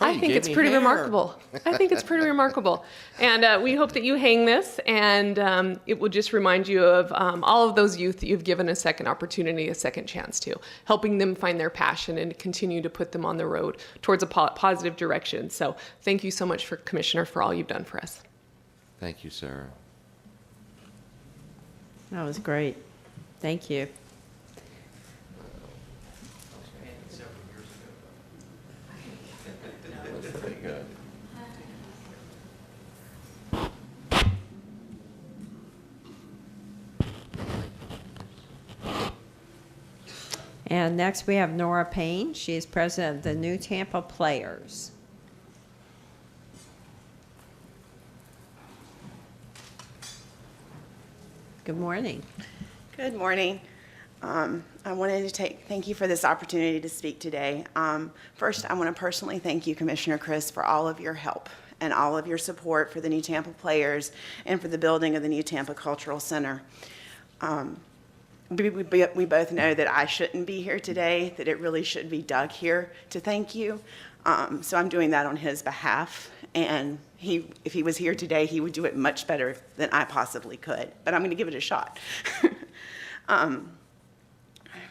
I think it's pretty remarkable. I think it's pretty remarkable. And we hope that you hang this, and it will just remind you of all of those youth that you've given a second opportunity, a second chance to, helping them find their passion and continue to put them on the road towards a positive direction. So thank you so much, Commissioner, for all you've done for us. Thank you, Sarah. That was great. Thank you. Pretty good. And next we have Nora Payne. She is president of the New Tampa Players. Good morning. Good morning. I wanted to thank you for this opportunity to speak today. First, I want to personally thank you, Commissioner Crist, for all of your help and all of your support for the New Tampa Players and for the building of the New Tampa Cultural Center. We both know that I shouldn't be here today, that it really should be Doug here to thank you. So I'm doing that on his behalf. And if he was here today, he would do it much better than I possibly could. But I'm going to give it a shot.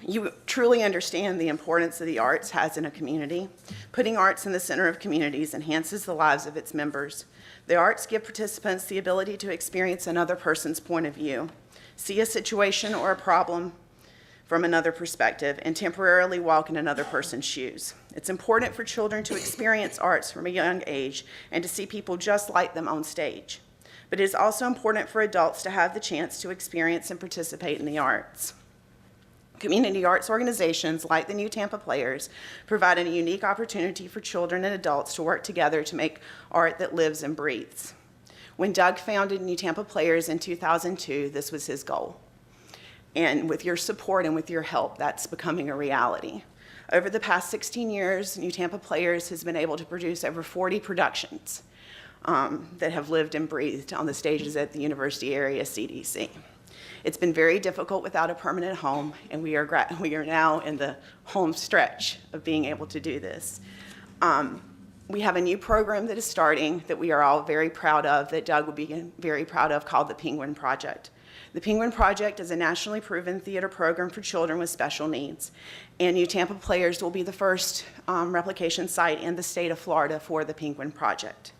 You truly understand the importance that the arts has in a community. Putting arts in the center of communities enhances the lives of its members. The arts give participants the ability to experience another person's point of view, see a situation or a problem from another perspective, and temporarily walk in another person's shoes. It's important for children to experience arts from a young age and to see people just like them on stage. But it is also important for adults to have the chance to experience and participate in the arts. Community arts organizations like the New Tampa Players provide a unique opportunity for children and adults to work together to make art that lives and breathes. When Doug founded New Tampa Players in 2002, this was his goal. And with your support and with your help, that's becoming a reality. Over the past 16 years, New Tampa Players has been able to produce over 40 productions that have lived and breathed on the stages at the University Area CDC. It's been very difficult without a permanent home, and we are now in the home stretch of being able to do this. We have a new program that is starting that we are all very proud of, that Doug will be very proud of, called the Penguin Project. The Penguin Project is a nationally proven theater program for children with special needs, and New Tampa Players will be the first replication site in the state of Florida for the Penguin Project.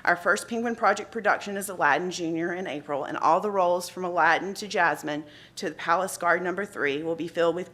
Our first Penguin Project production is Aladdin Jr. in April, and all the roles from Aladdin to Jasmine to the Palace Guard No. 3 will be filled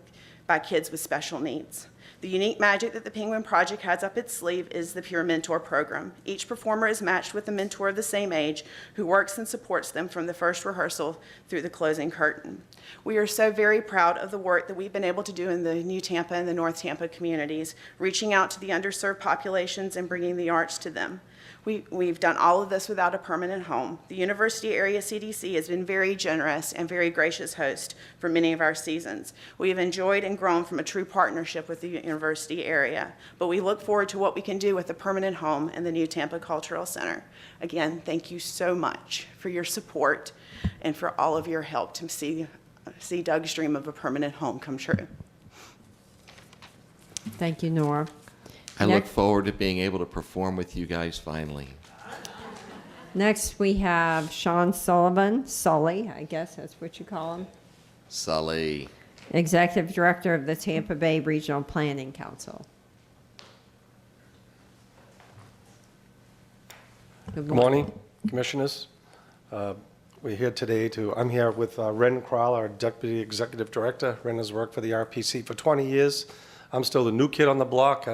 by kids with special needs. The unique magic that the Penguin Project has up its sleeve is the Peer Mentor Program. Each performer is matched with a mentor of the same age who works and supports them from the first rehearsal through the closing curtain. We are so very proud of the work that we've been able to do in the New Tampa and the North Tampa communities, reaching out to the underserved populations and bringing the arts to them. We've done all of this without a permanent home. The University Area CDC has been very generous and very gracious host for many of our seasons. We have enjoyed and grown from a true partnership with the University Area, but we look forward to what we can do with a permanent home in the New Tampa Cultural Center. Again, thank you so much for your support and for all of your help to see Doug's dream of a permanent home come true. Thank you, Nora. I look forward to being able to perform with you guys finally. Next, we have Sean Sullivan, Sully, I guess that's what you call him. Sully. Executive Director of the Tampa Bay Regional Planning Council. Good morning, Commissioners. We're here today I'm here with Ren Kral, our Deputy Executive Director. Ren has worked for the RPC for 20 years. I'm still the new kid on the block.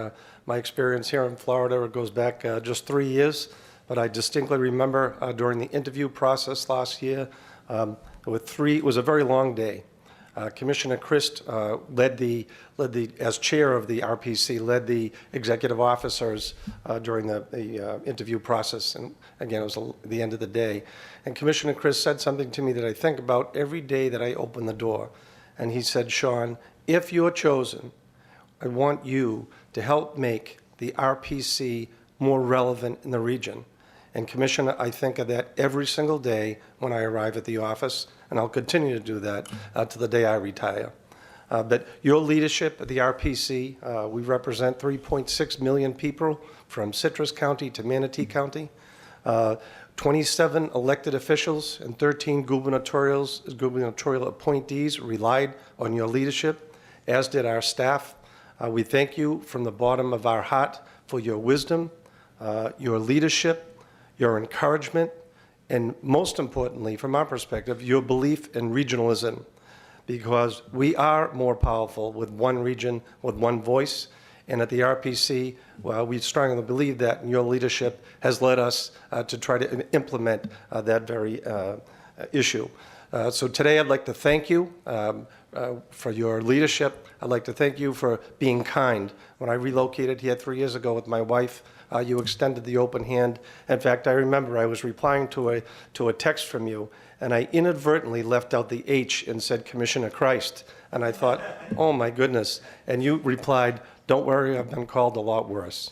My experience here in Florida goes back just 3 years. but I distinctly remember during the interview process last year, it was a very long day. Commissioner Crist as chair of the RPC, led the executive officers during the interview process. And again, it was the end of the day. And Commissioner Crist said something to me that I think about every day that I open the door. And he said, Sean, if you're chosen, I want you to help make the RPC more relevant in the region. And Commissioner, I think of that every single day when I arrive at the office, and I'll continue to do that to the day I retire. But your leadership at the RPC, we represent 3.6 million people from Citrus County to Manatee County, 27 elected officials and 13 gubernatorial appointees relied on your leadership, as did our staff. We thank you from the bottom of our heart for your wisdom, your leadership, your encouragement, and most importantly, from our perspective, your belief in regionalism, because we are more powerful with one region, with one voice. And at the RPC, well, we strongly believe that, and your leadership has led us to try to implement that very issue. So today I'd like to thank you for your leadership. I'd like to thank you for being kind. When I relocated here 3 years ago with my wife, you extended the open hand. In fact, I remember I was replying to a text from you, and I inadvertently left out the H and said Commissioner Christ. And I thought, oh my goodness. And you replied, don't worry, I've been called a lot worse.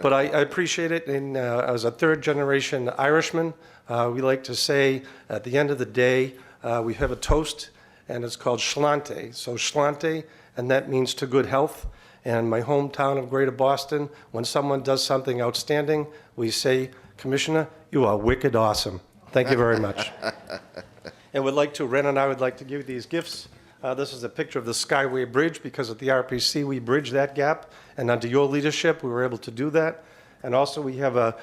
But I appreciate it. And as a third-generation Irishman, we like to say at the end of the day, we have a toast, and it's called Shlante. So Shlante, and that means to good health. And my hometown of Greater Boston, when someone does something outstanding, we say, Commissioner, you are wicked awesome. Thank you very much. And Ren and I would like to give you these gifts. This is a picture of the Skyway Bridge, because at the RPC we bridged that gap, and under your leadership we were able to do that. And also we have a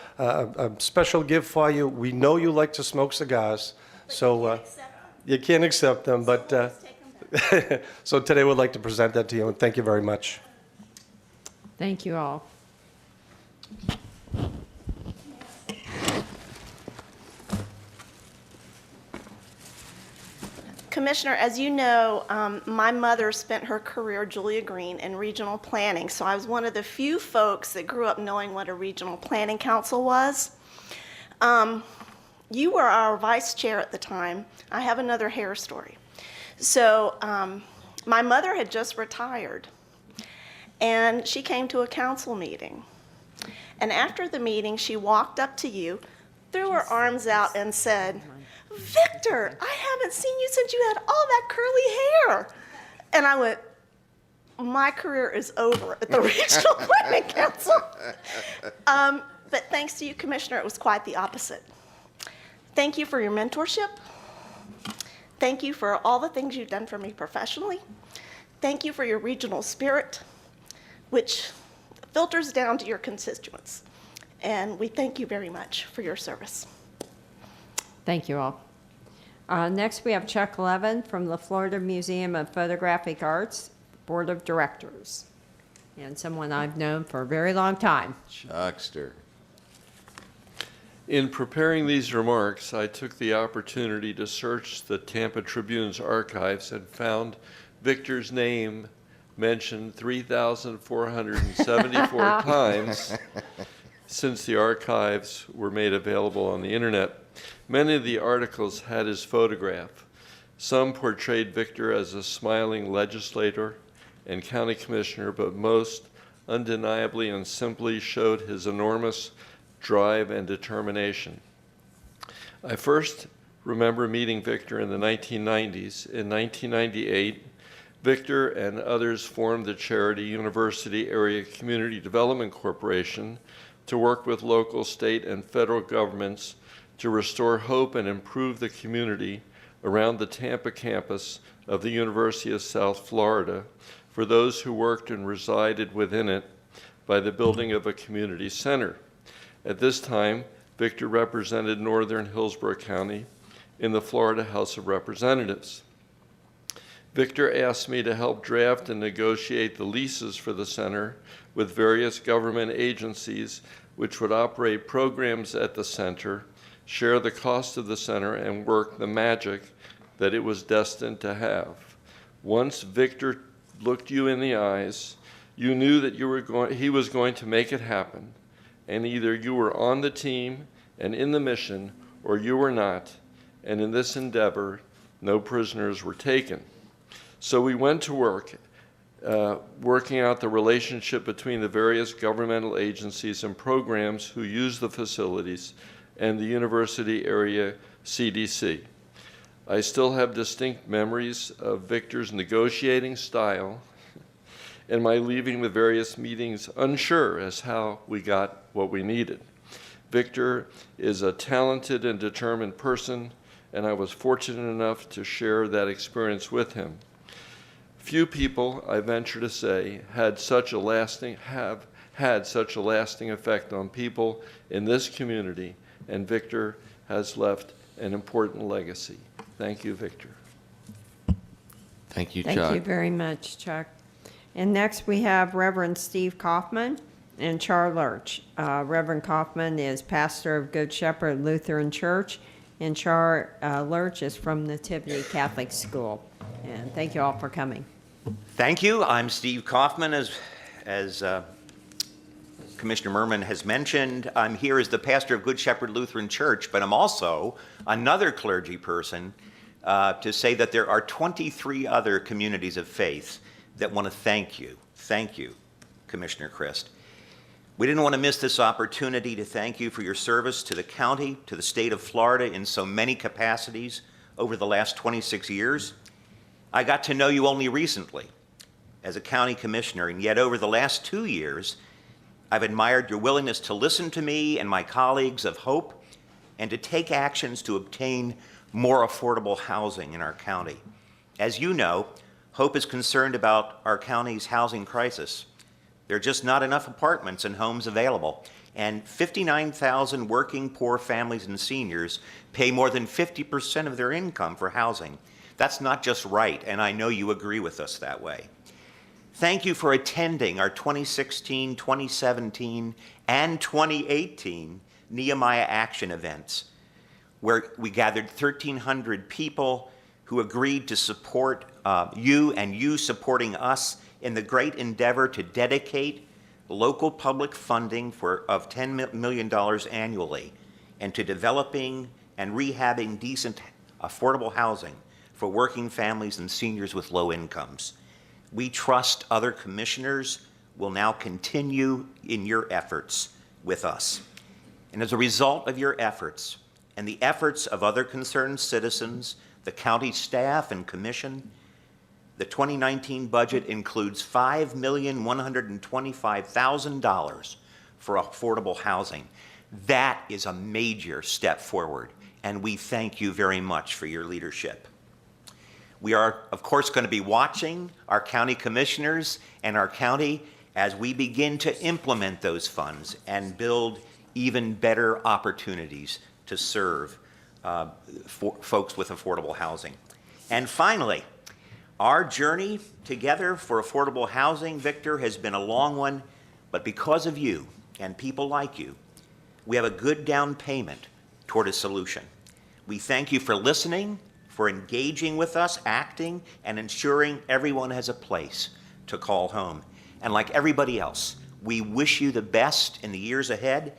special gift for you. We know you like to smoke cigars, so you can't accept them, but so today we'd like to present that to you, and thank you very much. Thank you all. Commissioner, as you know, my mother spent her career, Julia Green, in regional planning, so I was one of the few folks that grew up knowing what a regional planning council was. You were our vice chair at the time. I have another hair story. So my mother had just retired, and she came to a council meeting. And after the meeting, she walked up to you, threw her arms out, and said, Victor, I haven't seen you since you had all that curly hair. And I went, my career is over at the Regional Planning Council. But thanks to you, Commissioner, it was quite the opposite. Thank you for your mentorship. Thank you for all the things you've done for me professionally. Thank you for your regional spirit, which filters down to your constituents. And we thank you very much for your service. Thank you all. Next, we have Chuck Levin from the Florida Museum of Photographic Arts Board of Directors, and someone I've known for a very long time. Chuckster. In preparing these remarks, I took the opportunity to search the Tampa Tribune's archives and found Victor's name mentioned 3,474 times since the archives were made available on the internet. Many of the articles had his photograph. Some portrayed Victor as a smiling legislator and county commissioner, but most undeniably and simply showed his enormous drive and determination. I first remember meeting Victor in the 1990s. In 1998, Victor and others formed the charity University Area Community Development Corporation to work with local, state, and federal governments to restore hope and improve the community around the Tampa campus of the University of South Florida for those who worked and resided within it by the building of a community center. At this time, Victor represented northern Hillsborough County in the Florida House of Representatives. Victor asked me to help draft and negotiate the leases for the center with various government agencies which would operate programs at the center, share the cost of the center, and work the magic that it was destined to have. Once Victor looked you in the eyes, you knew that he was going to make it happen, and either you were on the team and in the mission, or you were not, and in this endeavor, no prisoners were taken. So we went to work, working out the relationship between the various governmental agencies and programs who use the facilities and the university area CDC. I still have distinct memories of Victor's negotiating style and my leaving the various meetings unsure as how we got what we needed. Victor is a talented and determined person, and I was fortunate enough to share that experience with him. Few people, I venture to say, have had such a lasting effect on people in this community, and Victor has left an important legacy. Thank you, Victor. Thank you, Chuck. Thank you very much, Chuck. And next we have Reverend Steve Kaufman and Char Lurch. Reverend Kaufman is pastor of Good Shepherd Lutheran Church, and Char Lurch is from Nativity Catholic School. And thank you all for coming. Thank you. I'm Steve Kaufman. As Commissioner Merman has mentioned, I'm here as the pastor of Good Shepherd Lutheran Church, but I'm also another clergy person to say that there are 23 other communities of faith that want to thank you. Thank you, Commissioner Crist. We didn't want to miss this opportunity to thank you for your service to the county, to the state of Florida in so many capacities over the last 26 years. I got to know you only recently as a county commissioner, and yet over the last 2 years, I've admired your willingness to listen to me and my colleagues of Hope and to take actions to obtain more affordable housing in our county. As you know, Hope is concerned about our county's housing crisis. There are just not enough apartments and homes available, and 59,000 working poor families and seniors pay more than 50% of their income for housing. That's not just right, and I know you agree with us that way. Thank you for attending our 2016, 2017, and 2018 Nehemiah Action events, where we gathered 1,300 people who agreed to support you and you supporting us in the great endeavor to dedicate local public funding of $10 million annually and to developing and rehabbing decent, affordable housing for working families and seniors with low incomes. We trust other commissioners will now continue in your efforts with us. And as a result of your efforts and the efforts of other concerned citizens, the county staff and commission, the 2019 budget includes $5,125,000 for affordable housing. That is a major step forward, and we thank you very much for your leadership. We are, of course, going to be watching our county commissioners and our county as we begin to implement those funds and build even better opportunities to serve folks with affordable housing. And finally, our journey together for affordable housing, Victor, has been a long one, but because of you and people like you, we have a good down payment toward a solution. We thank you for listening, for engaging with us, acting, and ensuring everyone has a place to call home. And like everybody else, we wish you the best in the years ahead,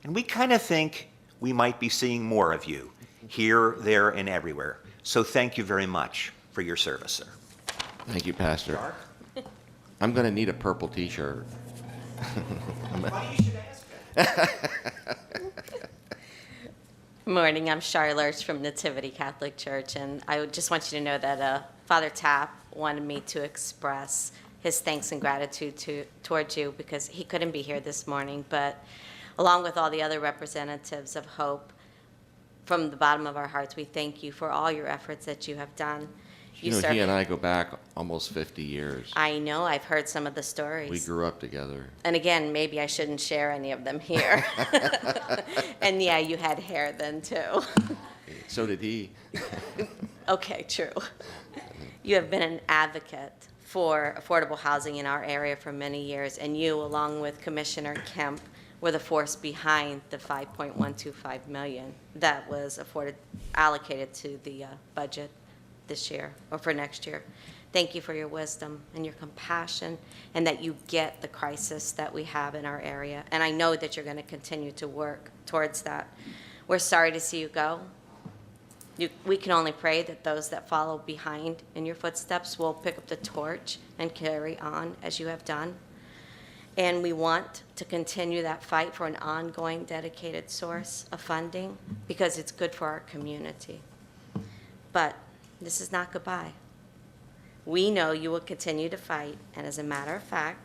and we kind of think we might be seeing more of you here, there, and everywhere. So thank you very much for your service, sir. Thank you, Pastor. I'm going to need a purple t-shirt. Well, you should ask Good morning. I'm Char Lurch from Nativity Catholic Church, and I just want you to know that Father Tapp wanted me to express his thanks and gratitude towards you because he couldn't be here this morning, but along with all the other representatives of Hope, from the bottom of our hearts, we thank you for all your efforts that you have done. You know, he and I go back almost 50 years. I know. I've heard some of the stories. We grew up together. And again, maybe I shouldn't share any of them here. And yeah, you had hair then too. So did he. Okay, true. You have been an advocate for affordable housing in our area for many years, and you, along with Commissioner Kemp, were the force behind the $5.125 million that was allocated to the budget this year or for next year. Thank you for your wisdom and your compassion, and that you get the crisis that we have in our area. And I know that you're going to continue to work towards that. We're sorry to see you go. We can only pray that those that follow behind in your footsteps will pick up the torch and carry on as you have done. And we want to continue that fight for an ongoing dedicated source of funding because it's good for our community. But this is not goodbye. We know you will continue to fight, and as a matter of fact,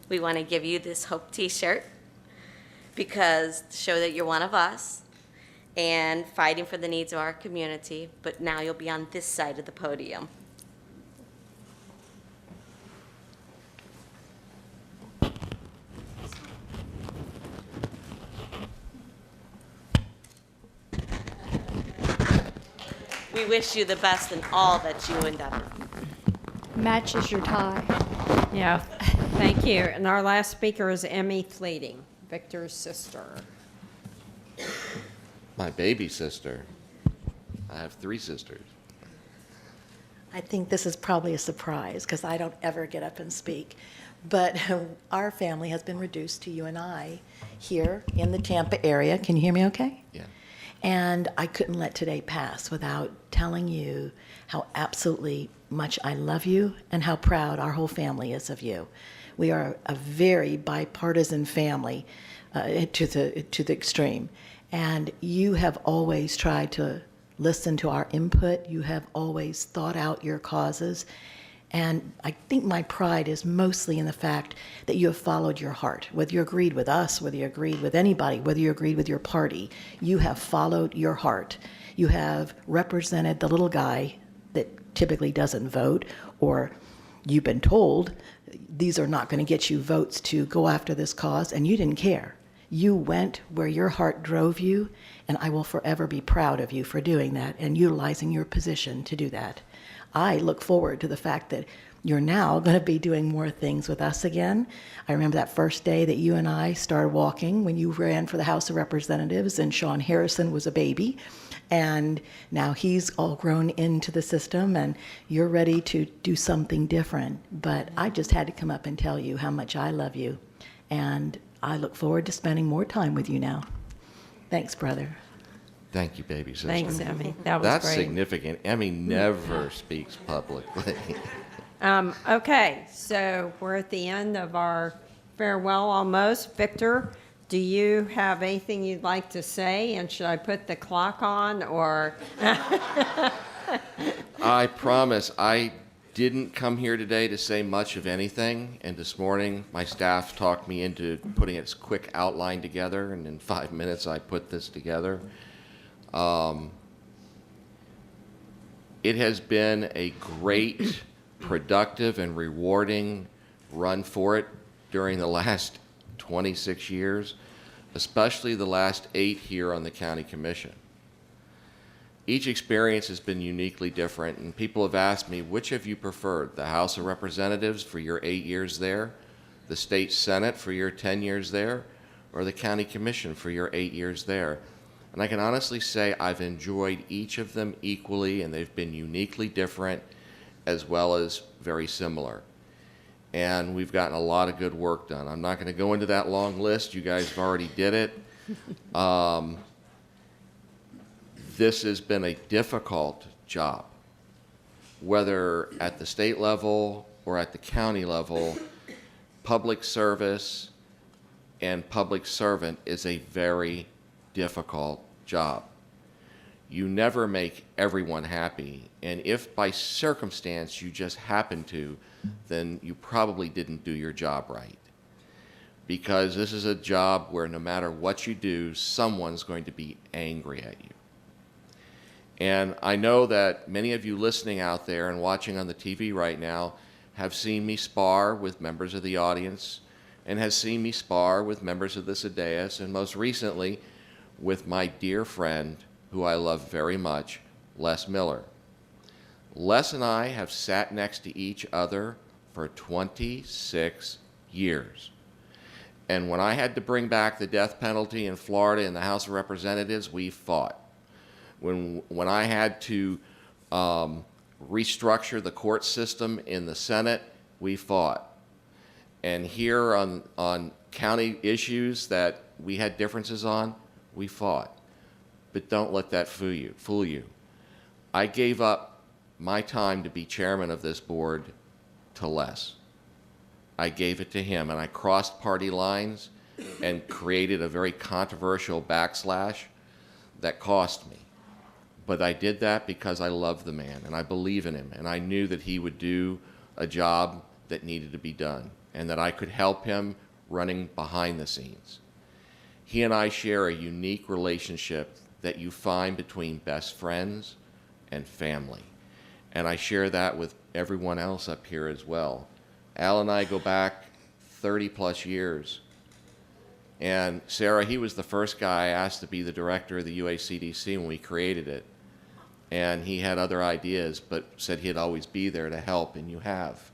we want to give you this Hope t-shirt because to show that you're one of us and fighting for the needs of our community, but now you'll be on this side of the podium. We wish you the best in all that you endeavor. Matches your tie. Yeah, thank you. And our last speaker is Emmy Fleeting, Victor's sister. My baby sister. I have 3 sisters. I think this is probably a surprise because I don't ever get up and speak. But our family has been reduced to you and I here in the Tampa area. Can you hear me okay? Yeah. And I couldn't let today pass without telling you how absolutely much I love you and how proud our whole family is of you. We are a very bipartisan family to the extreme. And you have always tried to listen to our input. You have always thought out your causes. And I think my pride is mostly in the fact that you have followed your heart. Whether you agreed with us, whether you agreed with anybody, whether you agreed with your party, you have followed your heart. You have represented the little guy that typically doesn't vote, or you've been told these are not going to get you votes to go after this cause, and you didn't care. You went where your heart drove you, and I will forever be proud of you for doing that and utilizing your position to do that. I look forward to the fact that you're now going to be doing more things with us again. I remember that first day that you and I started walking when you ran for the House of Representatives and Sean Harrison was a baby. And now he's all grown into the system and you're ready to do something different. But I just had to come up and tell you how much I love you. And I look forward to spending more time with you now. Thanks, brother. Thank you, baby sister. Thanks, Emmy. That was That's great. significant. Emmy never speaks publicly. Okay, so we're at the end of our farewell almost. Victor, do you have anything you'd like to say? And should I put the clock on or? I promise I didn't come here today to say much of anything. And this morning, my staff talked me into putting a quick outline together. And in 5 minutes, I put this together. It has been a great, productive, and rewarding run for it during the last 26 years, especially the last 8 here on the County Commission. Each experience has been uniquely different, and people have asked me, which have you preferred, the House of Representatives for your 8 years there, the State Senate for your 10 years there, or the County Commission for your 8 years there? And I can honestly say I've enjoyed each of them equally, and they've been uniquely different as well as very similar. And we've gotten a lot of good work done. I'm not going to go into that long list. You guys have already did it. This has been a difficult job, whether at the state level or at the county level. Public service and public servant is a very difficult job. You never make everyone happy, and if by circumstance you just happen to, then you probably didn't do your job right. Because this is a job where no matter what you do, someone's going to be angry at you. And I know that many of you listening out there and watching on the TV right now have seen me spar with members of the audience and has seen me spar with members of this dais, and most recently with my dear friend, who I love very much, Les Miller. Les and I have sat next to each other for 26 years. And when I had to bring back the death penalty in Florida in the House of Representatives, we fought. When I had to restructure the court system in the Senate, we fought. And here on county issues that we had differences on, we fought. But don't let that fool you. I gave up my time to be chairman of this board to Les. I gave it to him, and I crossed party lines and created a very controversial backslash that cost me. But I did that because I love the man, and I believe in him, and I knew that he would do a job that needed to be done, and that I could help him running behind the scenes. He and I share a unique relationship that you find between best friends and family. And I share that with everyone else up here as well. Al and I go back 30 plus years. And Sarah, he was the first guy I asked to be the director of the UACDC when we created it. And he had other ideas, but said he'd always be there to help, and you have.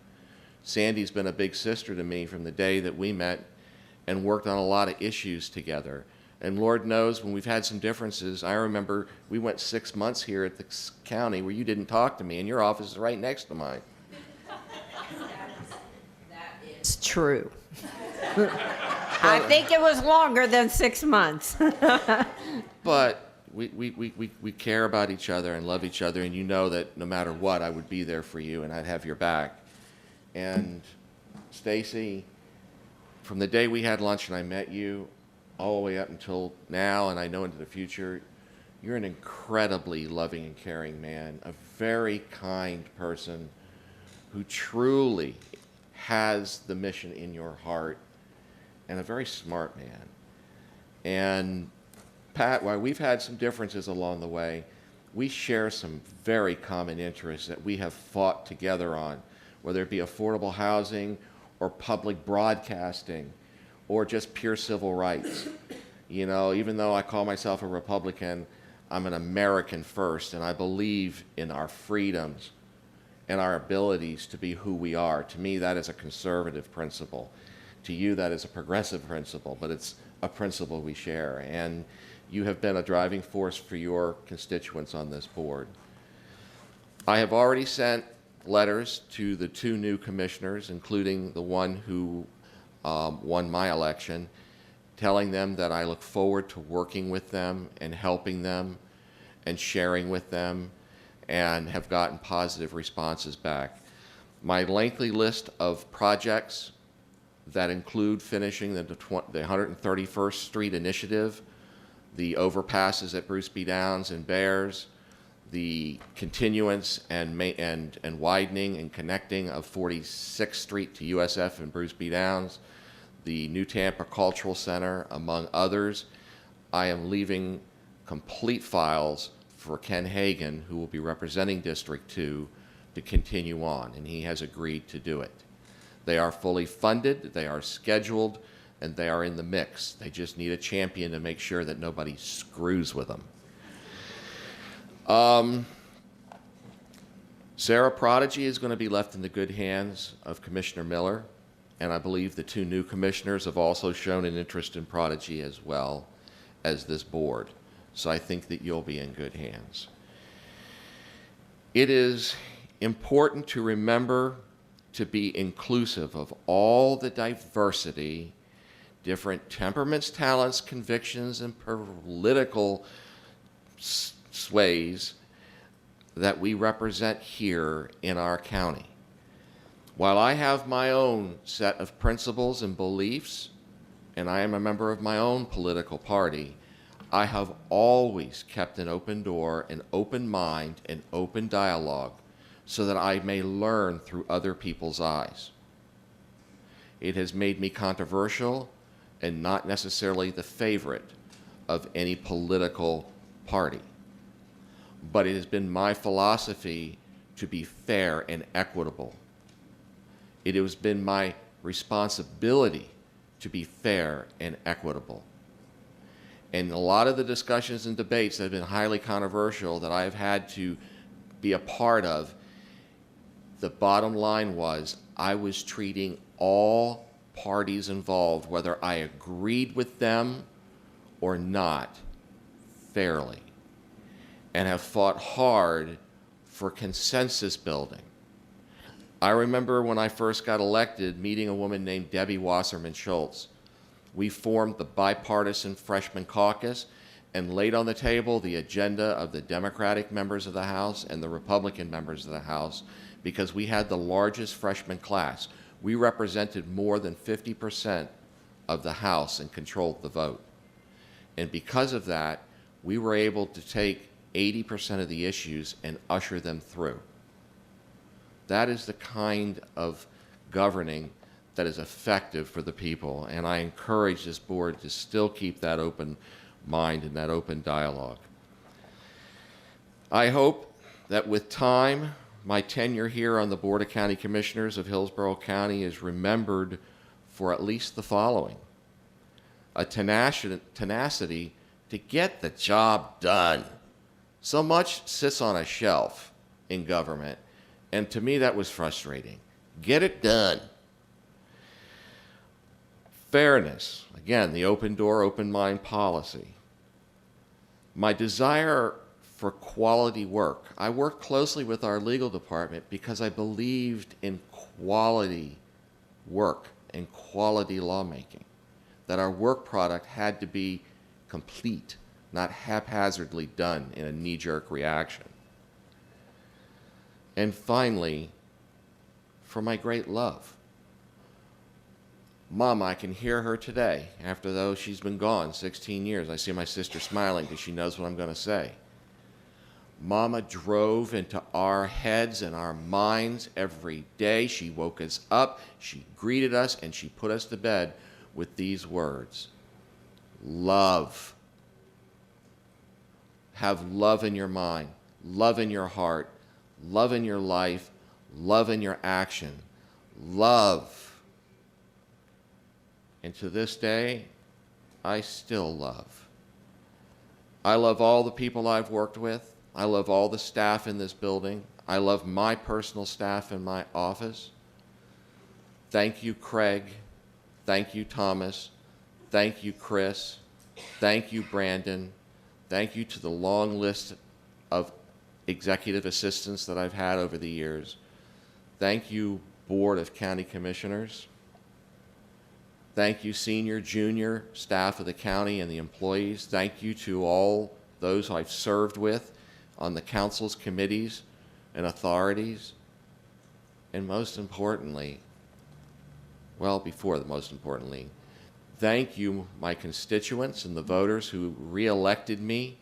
Sandy's been a big sister to me from the day that we met and worked on a lot of issues together. And Lord knows when we've had some differences, I remember we went 6 months here at the county where you didn't talk to me, and your office is right next to mine. It's true. I think it was longer than 6 months. But we care about each other and love each other, and you know that no matter what, I would be there for you and I'd have your back. And Stacy, from the day we had lunch and I met you, all the way up until now, and I know into the future, you're an incredibly loving and caring man, a very kind person who truly has the mission in your heart, and a very smart man. And Pat, while we've had some differences along the way, we share some very common interests that we have fought together on, whether it be affordable housing or public broadcasting or just pure civil rights. You know, even though I call myself a Republican, I'm an American first, and I believe in our freedoms and our abilities to be who we are. To me, that is a conservative principle. To you, that is a progressive principle, but it's a principle we share. And you have been a driving force for your constituents on this board. I have already sent letters to the 2 new commissioners, including the one who won my election, telling them that I look forward to working with them and helping them and sharing with them, and have gotten positive responses back. My lengthy list of projects that include finishing the 131st Street Initiative, the overpasses at Bruce B. Downs and Bears, the continuance and widening and connecting of 46th Street to USF and Bruce B. Downs, the new Tampa Cultural Center, among others. I am leaving complete files for Ken Hagen, who will be representing District 2, to continue on, and he has agreed to do it. They are fully funded, they are scheduled, and they are in the mix. They just need a champion to make sure that nobody screws with them. Sarah, Prodigy is going to be left in the good hands of Commissioner Miller, and I believe the 2 new commissioners have also shown an interest in Prodigy as well as this board. So I think that you'll be in good hands. It is important to remember to be inclusive of all the diversity, different temperaments, talents, convictions, and political sways that we represent here in our county. While I have my own set of principles and beliefs, and I am a member of my own political party, I have always kept an open door, an open mind, and open dialogue so that I may learn through other people's eyes. It has made me controversial and not necessarily the favorite of any political party. But it has been my philosophy to be fair and equitable. It has been my responsibility to be fair and equitable. And a lot of the discussions and debates that have been highly controversial that I have had to be a part of, the bottom line was I was treating all parties involved, whether I agreed with them or not, fairly, and have fought hard for consensus building. I remember when I first got elected meeting a woman named Debbie Wasserman Schultz. We formed the bipartisan freshman caucus and laid on the table the agenda of the Democratic members of the House and the Republican members of the House because we had the largest freshman class. We represented more than 50% of the House and controlled the vote. And because of that, we were able to take 80% of the issues and usher them through. That is the kind of governing that is effective for the people, and I encourage this board to still keep that open mind and that open dialogue. I hope that with time, my tenure here on the Board of County Commissioners of Hillsborough County is remembered for at least the following: a tenacity to get the job done. So much sits on a shelf in government, and to me that was frustrating. Get it done. Fairness, again, the open door, open mind policy. My desire for quality work. I worked closely with our legal department because I believed in quality work and quality lawmaking, that our work product had to be complete, not haphazardly done in a knee-jerk reaction. And finally, for my great love. Mom, I can hear her today, after though she's been gone 16 years. I see my sister smiling because she knows what I'm going to say. Mama drove into our heads and our minds every day. She woke us up, she greeted us, and she put us to bed with these words: love. Have love in your mind, love in your heart, love in your life, love in your action. Love. And to this day, I still love. I love all the people I've worked with. I love all the staff in this building. I love my personal staff in my office. Thank you, Craig. Thank you, Thomas. Thank you, Chris. Thank you, Brandon. Thank you to the long list of executive assistants that I've had over the years. Thank you, Board of County Commissioners. Thank you, senior, junior staff of the county and the employees. Thank you to all those I've served with on the council's committees and authorities. And most importantly, well, before the most importantly, thank you, my constituents and the voters who re-elected me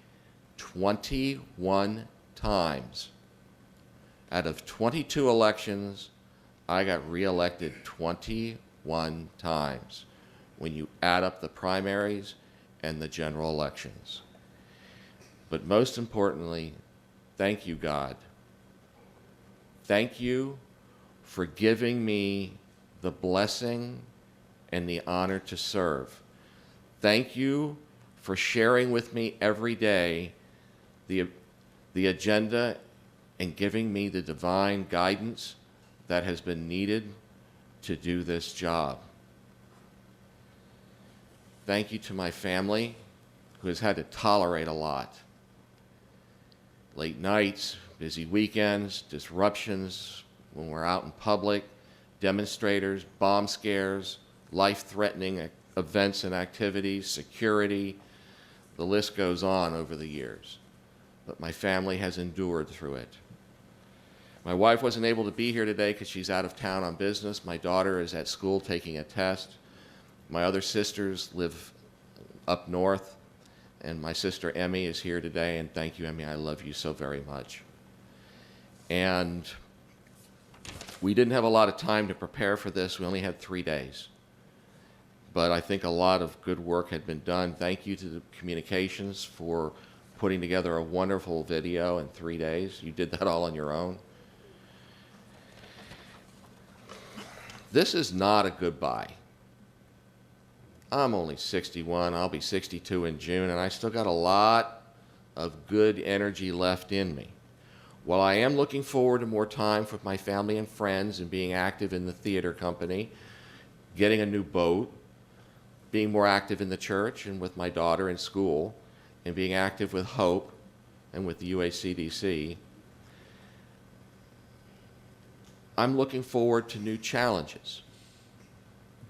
21 times. Out of 22 elections, I got re-elected 21 times when you add up the primaries and the general elections. But most importantly, thank you, God. Thank you for giving me the blessing and the honor to serve. Thank you for sharing with me every day the agenda and giving me the divine guidance that has been needed to do this job. Thank you to my family, who has had to tolerate a lot. Late nights, busy weekends, disruptions when we're out in public, demonstrators, bomb scares, life-threatening events and activities, security. The list goes on over the years. But my family has endured through it. My wife wasn't able to be here today because she's out of town on business. My daughter is at school taking a test. My other sisters live up north, and my sister Emmy is here today, and thank you, Emmy. I love you so very much. And we didn't have a lot of time to prepare for this. We only had 3 days. But I think a lot of good work had been done. Thank you to the communications for putting together a wonderful video in 3 days. You did that all on your own. This is not a goodbye. I'm only 61, I'll be 62 in June, and I still got a lot of good energy left in me. While I am looking forward to more time with my family and friends and being active in the theater company, getting a new boat, being more active in the church and with my daughter in school, and being active with Hope and with the UACDC. I'm looking forward to new challenges,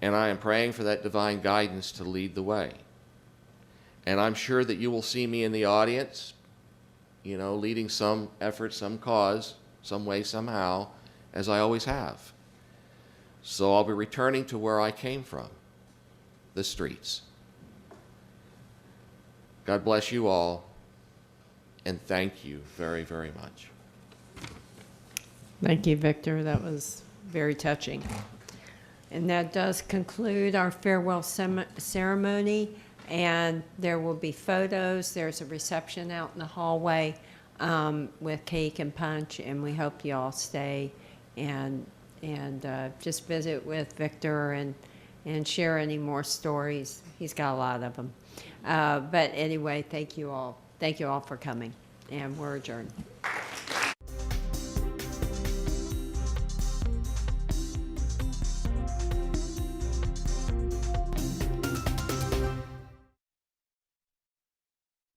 and I am praying for that divine guidance to lead the way. And I'm sure that you will see me in the audience, you know, leading some effort, some cause, some way, somehow, as I always have. So I'll be returning to where I came from, the streets. God bless you all, and thank you very, very much. Thank you, Victor. That was very touching. And that does conclude our farewell ceremony. And there will be photos. There's a reception out in the hallway with cake and punch. And we hope you all stay and just visit with Victor and share any more stories. He's got a lot of them. But anyway, thank you all. Thank you all for coming. And we're adjourned.